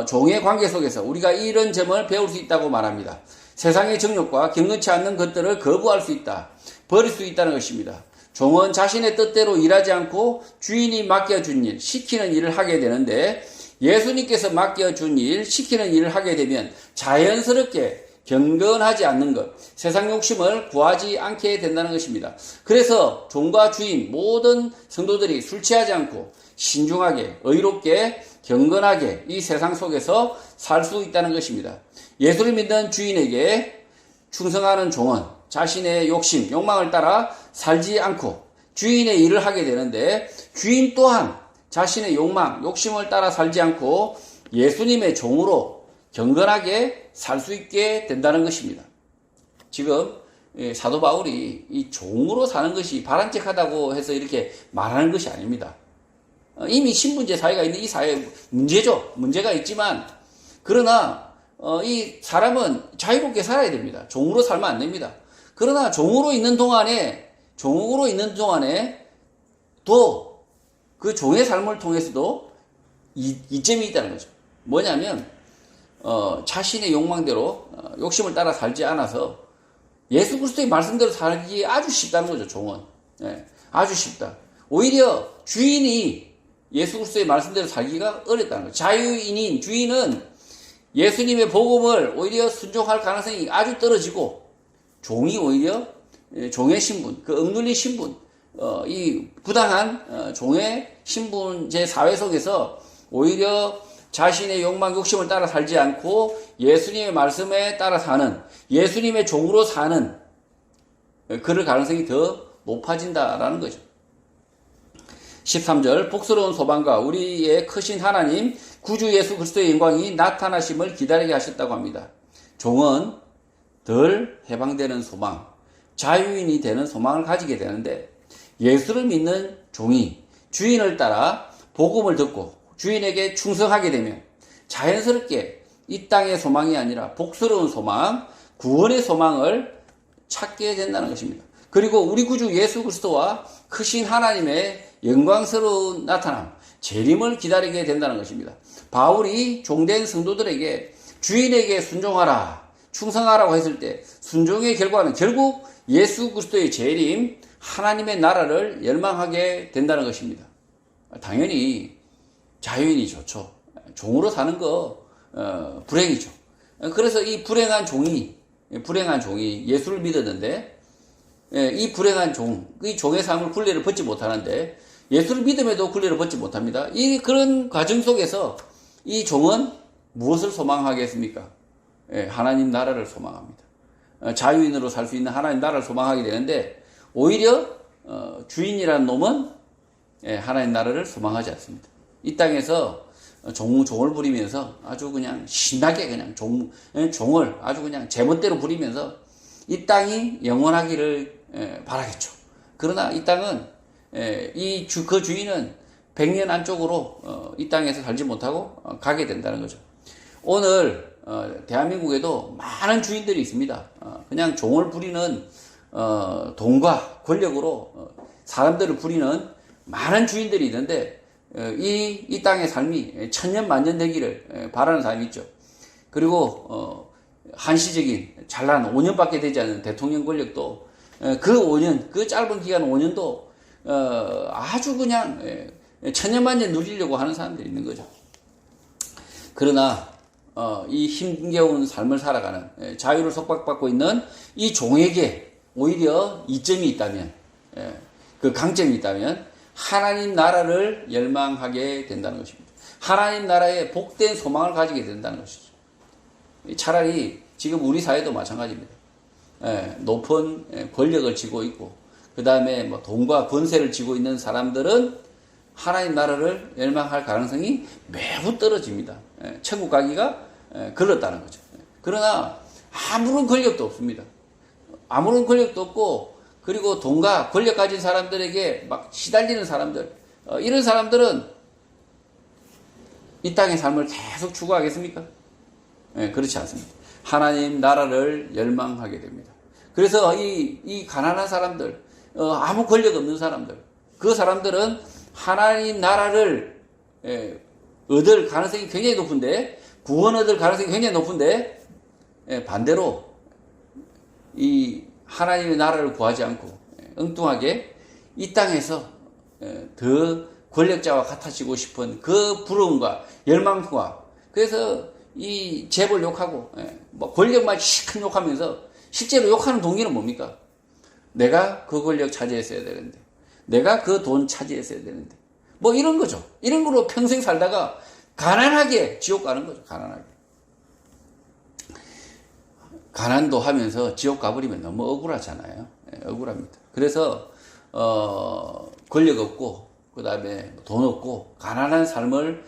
Speaker 1: 종의 관계 속에서 우리가 이런 점을 배울 수 있다고 말합니다. 세상의 정욕과 경건치 않는 것들을 거부할 수 있다. 버릴 수 있다는 것입니다. 종은 자신의 뜻대로 일하지 않고 주인이 맡겨준 일, 시키는 일을 하게 되는데 예수님께서 맡겨준 일, 시키는 일을 하게 되면 자연스럽게 경건하지 않는 것, 세상 욕심을 구하지 않게 된다는 것입니다. 그래서 종과 주인, 모든 성도들이 술 취하지 않고 신중하게, 의롭게, 경건하게 이 세상 속에서 살 수 있다는 것입니다. 예수를 믿는 주인에게 충성하는 종은 자신의 욕심, 욕망을 따라 살지 않고 주인의 일을 하게 되는데 주인 또한 자신의 욕망, 욕심을 따라 살지 않고 예수님의 종으로 경건하게 살 수 있게 된다는 것입니다. 지금 사도 바울이 이 종으로 사는 것이 바람직하다고 해서 이렇게 말하는 것이 아닙니다. 이미 신분제 사회가 있는 이 사회에 문제가 있지만 그러나 이 사람은 자유롭게 살아야 됩니다. 종으로 살면 안 됩니다. 그러나 종으로 있는 동안에 또 그 종의 삶을 통해서도 이점이 있다는 거죠. 뭐냐면 자신의 욕망대로 욕심을 따라 살지 않아서 예수 그리스도의 말씀대로 살기 아주 쉽다는 거죠. 종은 아주 쉽다. 오히려 주인이 예수 그리스도의 말씀대로 살기가 어렵다는 거죠. 자유인인 주인은 예수님의 복음을 오히려 순종할 가능성이 아주 떨어지고 종이 오히려 종의 신분, 그 억눌린 신분, 이 부당한 종의 신분제 사회 속에서 오히려 자신의 욕망, 욕심을 따라 살지 않고 예수님의 말씀에 따라 사는, 예수님의 종으로 사는 그럴 가능성이 더 높아진다라는 거죠. 13절 복스러운 소망과 우리의 크신 하나님 구주 예수 그리스도의 영광이 나타나심을 기다리게 하셨다고 합니다. 종은 덜 해방되는 소망, 자유인이 되는 소망을 가지게 되는데 예수를 믿는 종이 주인을 따라 복음을 듣고 주인에게 충성하게 되면 자연스럽게 이 땅의 소망이 아니라 복스러운 소망, 구원의 소망을 찾게 된다는 것입니다. 그리고 우리 구주 예수 그리스도와 크신 하나님의 영광스러운 나타남, 재림을 기다리게 된다는 것입니다. 바울이 종된 성도들에게 주인에게 순종하라, 충성하라고 했을 때 순종의 결과는 결국 예수 그리스도의 재림, 하나님의 나라를 열망하게 된다는 것입니다. 당연히 자유인이 좋죠. 종으로 사는 거 불행이죠. 그래서 이 불행한 종이 예수를 믿었는데 이 불행한 이 종의 삶을 굴레를 벗지 못하는데 예수를 믿음에도 굴레를 벗지 못합니다. 그런 과정 속에서 이 종은 무엇을 소망하겠습니까? 하나님 나라를 소망합니다. 자유인으로 살 수 있는 하나님 나라를 소망하게 되는데 오히려 주인이라는 놈은 하나님 나라를 소망하지 않습니다. 이 땅에서 종을 부리면서 아주 그냥 신나게 그냥 종을 아주 그냥 제멋대로 부리면서 이 땅이 영원하기를 바라겠죠. 그러나 이 땅은 그 주인은 100년 안쪽으로 이 땅에서 살지 못하고 가게 된다는 거죠. 오늘 대한민국에도 많은 주인들이 있습니다. 그냥 종을 부리는 돈과 권력으로 사람들을 부리는 많은 주인들이 있는데 이 땅의 삶이 천년 만년 되기를 바라는 사람이 있죠. 그리고 한시적인 잘난 5년밖에 되지 않는 대통령 권력도 그 5년, 그 짧은 기간 5년도 아주 그냥 천년 만년 누리려고 하는 사람들이 있는 거죠. 그러나 이 힘겨운 삶을 살아가는 자유를 속박받고 있는 이 종에게 오히려 이점이 있다면, 그 강점이 있다면 하나님 나라를 열망하게 된다는 것입니다. 하나님 나라에 복된 소망을 가지게 된다는 것이죠. 차라리 지금 우리 사회도 마찬가지입니다. 높은 권력을 쥐고 있고 그 다음에 뭐 돈과 권세를 쥐고 있는 사람들은 하나님 나라를 열망할 가능성이 매우 떨어집니다. 천국 가기가 걸렸다는 거죠. 그러나 아무런 권력도 없습니다. 아무런 권력도 없고 그리고 돈과 권력 가진 사람들에게 막 시달리는 사람들, 이런 사람들은 이 땅의 삶을 계속 추구하겠습니까? 그렇지 않습니다. 하나님 나라를 열망하게 됩니다. 그래서 이 가난한 사람들, 아무 권력 없는 사람들, 그 사람들은 하나님 나라를 얻을 가능성이 굉장히 높은데, 구원 얻을 가능성이 굉장히 높은데, 반대로 이 하나님의 나라를 구하지 않고 엉뚱하게 이 땅에서 더 권력자와 같아지고 싶은 그 부러움과 열망과, 그래서 이 재벌 욕하고 뭐 권력만 시큰 욕하면서 실제로 욕하는 동기는 뭡니까? 내가 그 권력 차지했어야 되는데, 내가 그 돈 차지했어야 되는데, 뭐 이런 거죠. 이런 거로 평생 살다가 가난하게 지옥 가는 거죠. 가난하게. 가난도 하면서 지옥 가버리면 너무 억울하잖아요. 억울합니다. 그래서 권력 없고 그 다음에 돈 없고 가난한 삶을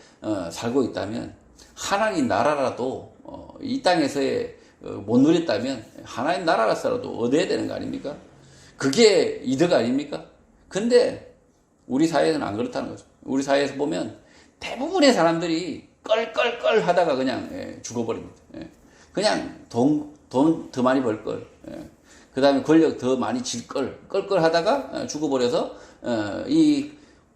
Speaker 1: 살고 있다면, 하나님 나라라도 이 땅에서의 못 누렸다면 하나님 나라라서라도 얻어야 되는 거 아닙니까? 그게 이득 아닙니까? 근데 우리 사회에서는 안 그렇다는 거죠. 우리 사회에서 보면 대부분의 사람들이 껄껄껄 하다가 그냥 죽어버립니다. 그냥 돈 더 많이 벌 걸, 그 다음에 권력 더 많이 질 걸, 껄껄 하다가 죽어버려서 이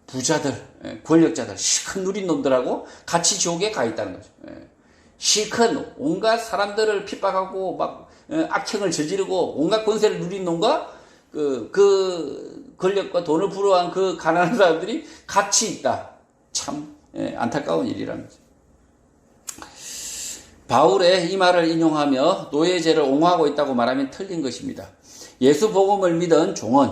Speaker 1: 부자들, 권력자들, 시큰 누린 놈들하고 같이 지옥에 가 있다는 거죠. 시큰 온갖 사람들을 핍박하고 막 악행을 저지르고 온갖 권세를 누린 놈과 그 권력과 돈을 부러워한 그 가난한 사람들이 같이 있다. 참 안타까운 일이라는 거죠. 바울의 이 말을 인용하며 노예제를 옹호하고 있다고 말하면 틀린 것입니다. 예수 복음을 믿은 종은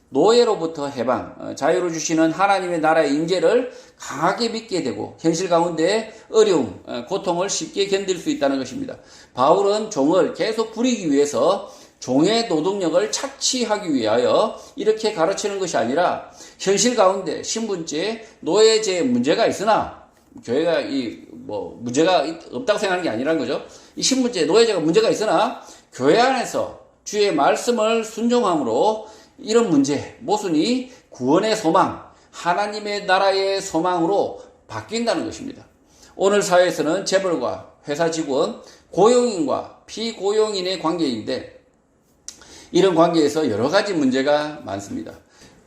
Speaker 1: 노예로부터 해방, 자유를 주시는 하나님의 나라의 임재를 강하게 믿게 되고 현실 가운데 어려움, 고통을 쉽게 견딜 수 있다는 것입니다. 바울은 종을 계속 부리기 위해서 종의 노동력을 착취하기 위하여 이렇게 가르치는 것이 아니라, 현실 가운데 신분제, 노예제에 문제가 있으나, 교회가 문제가 없다고 생각하는 게 아니라는 거죠. 이 신분제, 노예제가 문제가 있으나 교회 안에서 주의 말씀을 순종함으로 이런 문제, 모순이 구원의 소망, 하나님의 나라의 소망으로 바뀐다는 것입니다. 오늘 사회에서는 재벌과 회사 직원, 고용인과 피고용인의 관계인데, 이런 관계에서 여러 가지 문제가 많습니다.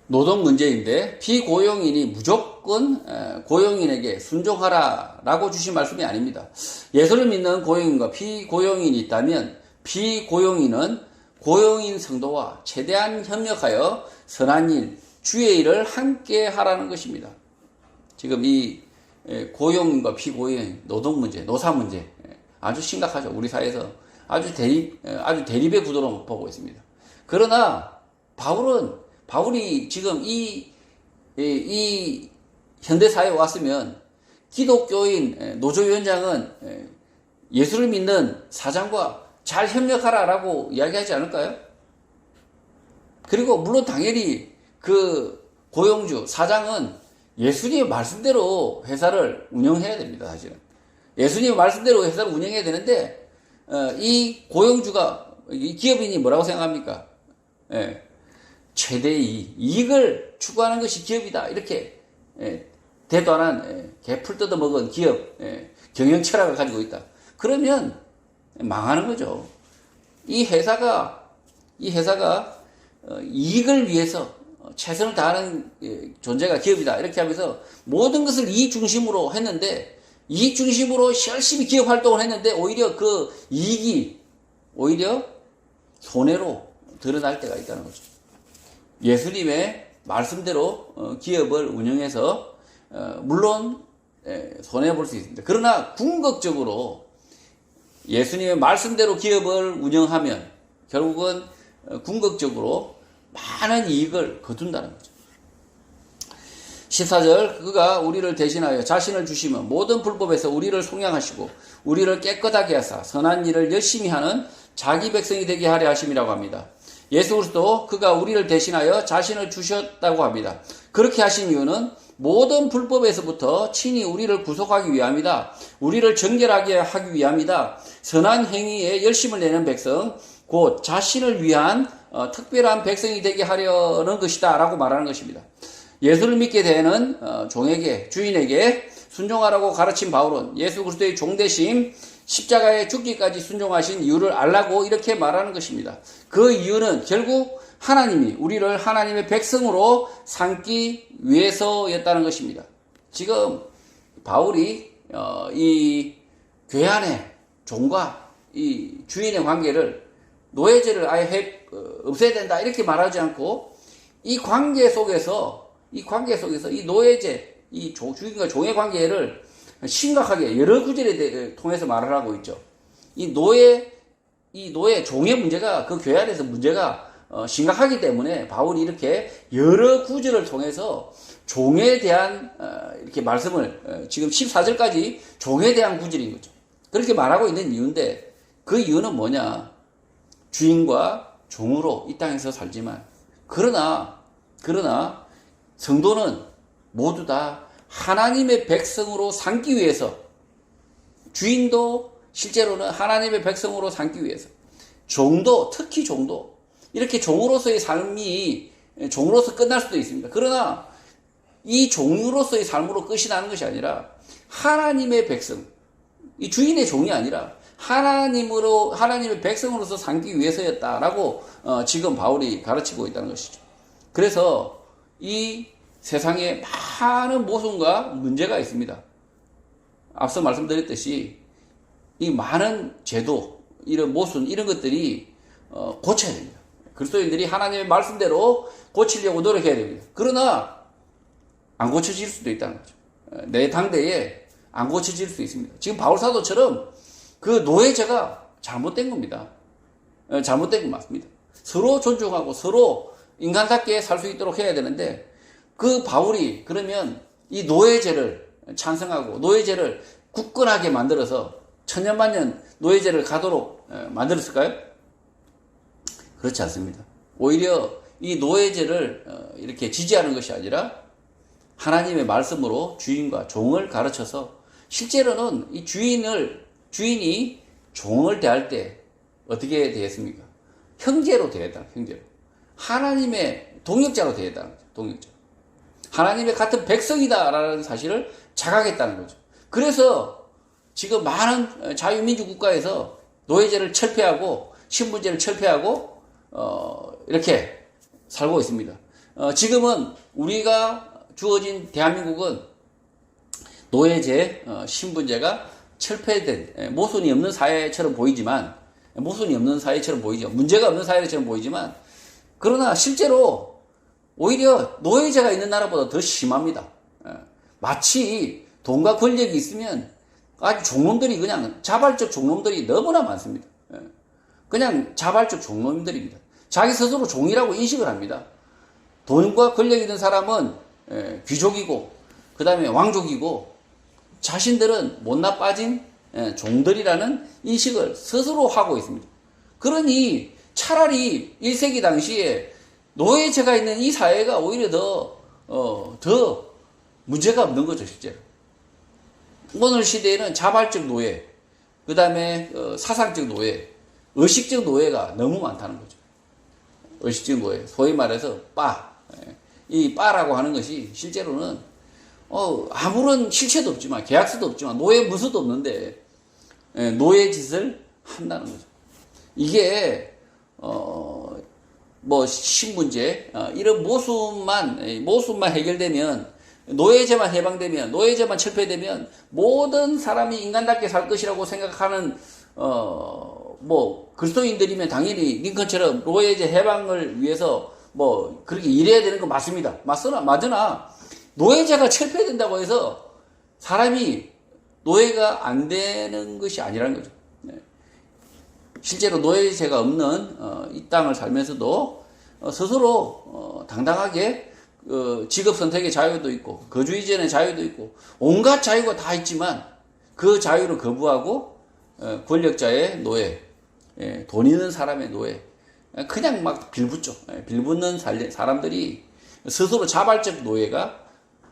Speaker 1: 노동 문제인데, 피고용인이 무조건 고용인에게 순종하라라고 주신 말씀이 아닙니다. 예수를 믿는 고용인과 피고용인이 있다면, 피고용인은 고용인 성도와 최대한 협력하여 선한 일, 주의 일을 함께 하라는 것입니다. 지금 이 고용인과 피고용인, 노동 문제, 노사 문제 아주 심각하죠. 우리 사회에서 아주 대립의 구도로 보고 있습니다. 그러나 바울이 지금 이 현대사회에 왔으면 기독교인 노조위원장은 예수를 믿는 사장과 잘 협력하라라고 이야기하지 않을까요? 그리고 물론 당연히 그 고용주, 사장은 예수님의 말씀대로 회사를 운영해야 됩니다. 사실은 예수님의 말씀대로 회사를 운영해야 되는데, 이 고용주가, 이 기업인이 뭐라고 생각합니까? 최대의 이익을 추구하는 것이 기업이다, 이렇게 대단한 개풀 뜯어먹은 기업 경영 철학을 가지고 있다. 그러면 망하는 거죠. 이 회사가 이익을 위해서 최선을 다하는 존재가 기업이다, 이렇게 하면서 모든 것을 이익 중심으로 했는데, 이익 중심으로 열심히 기업 활동을 했는데, 오히려 그 이익이 오히려 손해로 드러날 때가 있다는 거죠. 예수님의 말씀대로 기업을 운영해서 물론 손해볼 수 있습니다. 그러나 궁극적으로 예수님의 말씀대로 기업을 운영하면 결국은 궁극적으로 많은 이익을 거둔다는 거죠. 14절, 그가 우리를 대신하여 자신을 주시면 모든 불법에서 우리를 속량하시고 우리를 깨끗하게 하사 선한 일을 열심히 하는 자기 백성이 되게 하려 하심이라고 합니다. 예수 그리스도 그가 우리를 대신하여 자신을 주셨다고 합니다. 그렇게 하신 이유는 모든 불법에서부터 친히 우리를 구속하기 위함이다. 우리를 정결하게 하기 위함이다. 선한 행위에 열심을 내는 백성, 곧 자신을 위한 특별한 백성이 되게 하려는 것이다 라고 말하는 것입니다. 예수를 믿게 되는 종에게, 주인에게 순종하라고 가르친 바울은 예수 그리스도의 종 대심, 십자가에 죽기까지 순종하신 이유를 알라고 이렇게 말하는 것입니다. 그 이유는 결국 하나님이 우리를 하나님의 백성으로 삼기 위해서였다는 것입니다. 지금 바울이 이 교회 안에 종과 이 주인의 관계를 노예제를 아예 없애야 된다 이렇게 말하지 않고 이 관계 속에서 이 노예제, 이 주인과 종의 관계를 심각하게 여러 구절에 통해서 말을 하고 있죠. 이 노예, 종의 문제가 그 교회 안에서 문제가 심각하기 때문에 바울이 이렇게 여러 구절을 통해서 종에 대한 이렇게 말씀을 지금 14절까지 종에 대한 구절인 거죠. 그렇게 말하고 있는 이유인데 그 이유는 뭐냐? 주인과 종으로 이 땅에서 살지만 그러나 성도는 모두 다 하나님의 백성으로 삼기 위해서 주인도 실제로는 하나님의 백성으로 삼기 위해서 종도 특히 종도 이렇게 종으로서의 삶이 종으로서 끝날 수도 있습니다. 그러나 이 종으로서의 삶으로 끝이 나는 것이 아니라 하나님의 백성 이 주인의 종이 아니라 하나님의 백성으로서 삼기 위해서였다라고 지금 바울이 가르치고 있다는 것이죠. 그래서 이 세상에 많은 모순과 문제가 있습니다. 앞서 말씀드렸듯이 이 많은 제도, 이런 모순, 이런 것들이 고쳐야 됩니다. 그리스도인들이 하나님의 말씀대로 고치려고 노력해야 됩니다. 그러나 안 고쳐질 수도 있다는 거죠. 내 당대에 안 고쳐질 수 있습니다. 지금 바울 사도처럼 그 노예제가 잘못된 겁니다. 잘못된 건 맞습니다. 서로 존중하고 서로 인간답게 살 수 있도록 해야 되는데 그 바울이 그러면 이 노예제를 찬성하고 노예제를 굳건하게 만들어서 천년만년 노예제를 가도록 만들었을까요? 그렇지 않습니다. 오히려 이 노예제를 이렇게 지지하는 것이 아니라 하나님의 말씀으로 주인과 종을 가르쳐서 실제로는 이 주인이 종을 대할 때 어떻게 대했습니까? 형제로 대했다. 형제로. 하나님의 동역자로 대했다는 거죠. 동역자. 하나님의 같은 백성이다라는 사실을 자각했다는 거죠. 그래서 지금 많은 자유민주 국가에서 노예제를 철폐하고 신분제를 철폐하고 이렇게 살고 있습니다. 지금은 우리가 주어진 대한민국은 노예제, 신분제가 철폐된 모순이 없는 사회처럼 보이지만 문제가 없는 사회처럼 보이지만 그러나 실제로 오히려 노예제가 있는 나라보다 더 심합니다. 마치 돈과 권력이 있으면 아주 종놈들이 그냥 자발적 종놈들이 너무나 많습니다. 그냥 자발적 종놈들입니다. 자기 스스로 종이라고 인식을 합니다. 돈과 권력이 있는 사람은 귀족이고 그 다음에 왕족이고 자신들은 못나 빠진 종들이라는 인식을 스스로 하고 있습니다. 그러니 차라리 1세기 당시에 노예제가 있는 이 사회가 오히려 더 문제가 없는 거죠, 실제로. 오늘 시대에는 자발적 노예, 그 다음에 사상적 노예, 의식적 노예가 너무 많다는 거죠. 의식적 노예, 소위 말해서 이 빠라고 하는 것이 실제로는 아무런 실체도 없지만 계약서도 없지만 노예 문서도 없는데 노예 짓을 한다는 거죠. 이게 신분제 이런 모순만 해결되면 노예제만 해방되면 노예제만 철폐되면 모든 사람이 인간답게 살 것이라고 생각하는 그리스도인들이면 당연히 링컨처럼 노예제 해방을 위해서 그렇게 일해야 되는 건 맞습니다. 맞으나 노예제가 철폐된다고 해서 사람이 노예가 안 되는 것이 아니라는 거죠. 실제로 노예제가 없는 이 땅을 살면서도 스스로 당당하게 직업 선택의 자유도 있고 거주 이전의 자유도 있고 온갖 자유가 다 있지만 그 자유를 거부하고 권력자의 노예, 돈 있는 사람의 노예, 그냥 막 빌붙죠. 빌붙는 사람들이 스스로 자발적 노예가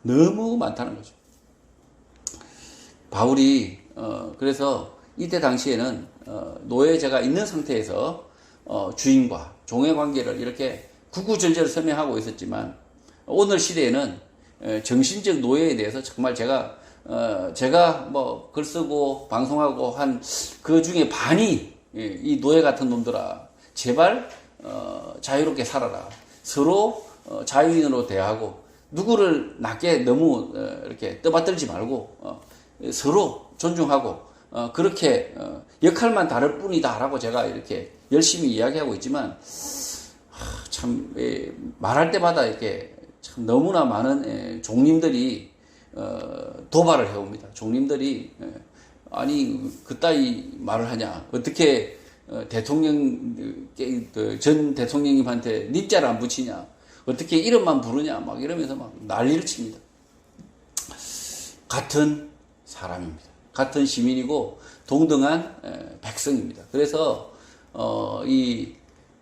Speaker 1: 너무 많다는 거죠. 바울이 그래서 이때 당시에는 노예제가 있는 상태에서 주인과 종의 관계를 이렇게 구구절절 설명하고 있었지만 오늘 시대에는 정신적 노예에 대해서 정말 제가 제가 뭐 글 쓰고 방송하고 한 그 중에 반이 이 노예 같은 놈들아, 제발 자유롭게 살아라. 서로 자유인으로 대하고 누구를 낮게 너무 이렇게 떠받들지 말고 서로 존중하고 그렇게 역할만 다를 뿐이다라고 제가 이렇게 열심히 이야기하고 있지만 참 말할 때마다 이렇게 참 너무나 많은 종님들이 도발을 해옵니다. 종님들이 아니 그따위 말을 하냐, 어떻게 전 대통령님한테 님자를 안 붙이냐, 어떻게 이름만 부르냐, 막 이러면서 막 난리를 칩니다. 같은 사람입니다. 같은 시민이고 동등한 백성입니다. 그래서 이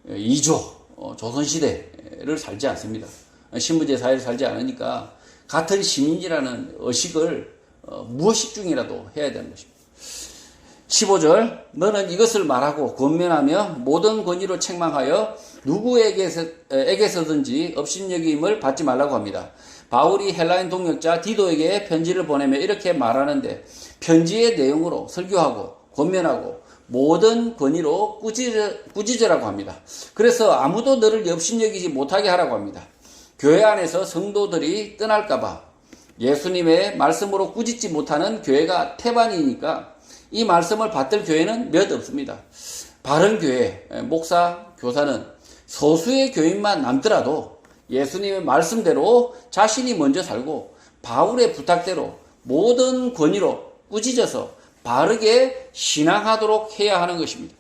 Speaker 1: 2조 조선시대를 살지 않습니다. 신분제 사회를 살지 않으니까 같은 시민이라는 의식을 무의식 중이라도 해야 되는 것입니다. 15절, 너는 이것을 말하고 권면하며 모든 권위로 책망하여 누구에게서든지 업신여김을 받지 말라고 합니다. 바울이 헬라인 동역자 디도에게 편지를 보내며 이렇게 말하는데, 편지의 내용으로 설교하고 권면하고 모든 권위로 꾸짖으라고 합니다. 그래서 아무도 너를 업신여기지 못하게 하라고 합니다. 교회 안에서 성도들이 떠날까봐 예수님의 말씀으로 꾸짖지 못하는 교회가 태반이니까 이 말씀을 받들 교회는 몇 없습니다. 바른 교회, 목사, 교사는 소수의 교인만 남더라도 예수님의 말씀대로 자신이 먼저 살고 바울의 부탁대로 모든 권위로 꾸짖어서 바르게 신앙하도록 해야 하는 것입니다.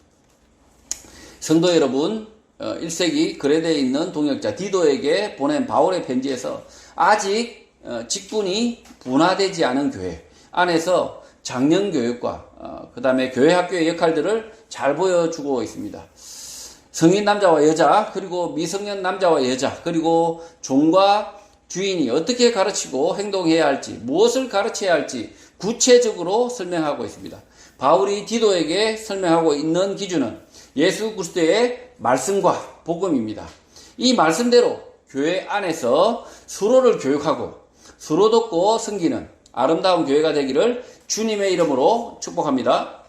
Speaker 1: 성도 여러분, 1세기 그레데에 있는 동역자 디도에게 보낸 바울의 편지에서 아직 직분이 분화되지 않은 교회 안에서 장년교육과 그 다음에 교회학교의 역할들을 잘 보여주고 있습니다. 성인 남자와 여자, 그리고 미성년 남자와 여자, 그리고 종과 주인이 어떻게 가르치고 행동해야 할지, 무엇을 가르쳐야 할지 구체적으로 설명하고 있습니다. 바울이 디도에게 설명하고 있는 기준은 예수 그리스도의 말씀과 복음입니다. 이 말씀대로 교회 안에서 서로를 교육하고 서로 돕고 섬기는 아름다운 교회가 되기를 주님의 이름으로 축복합니다.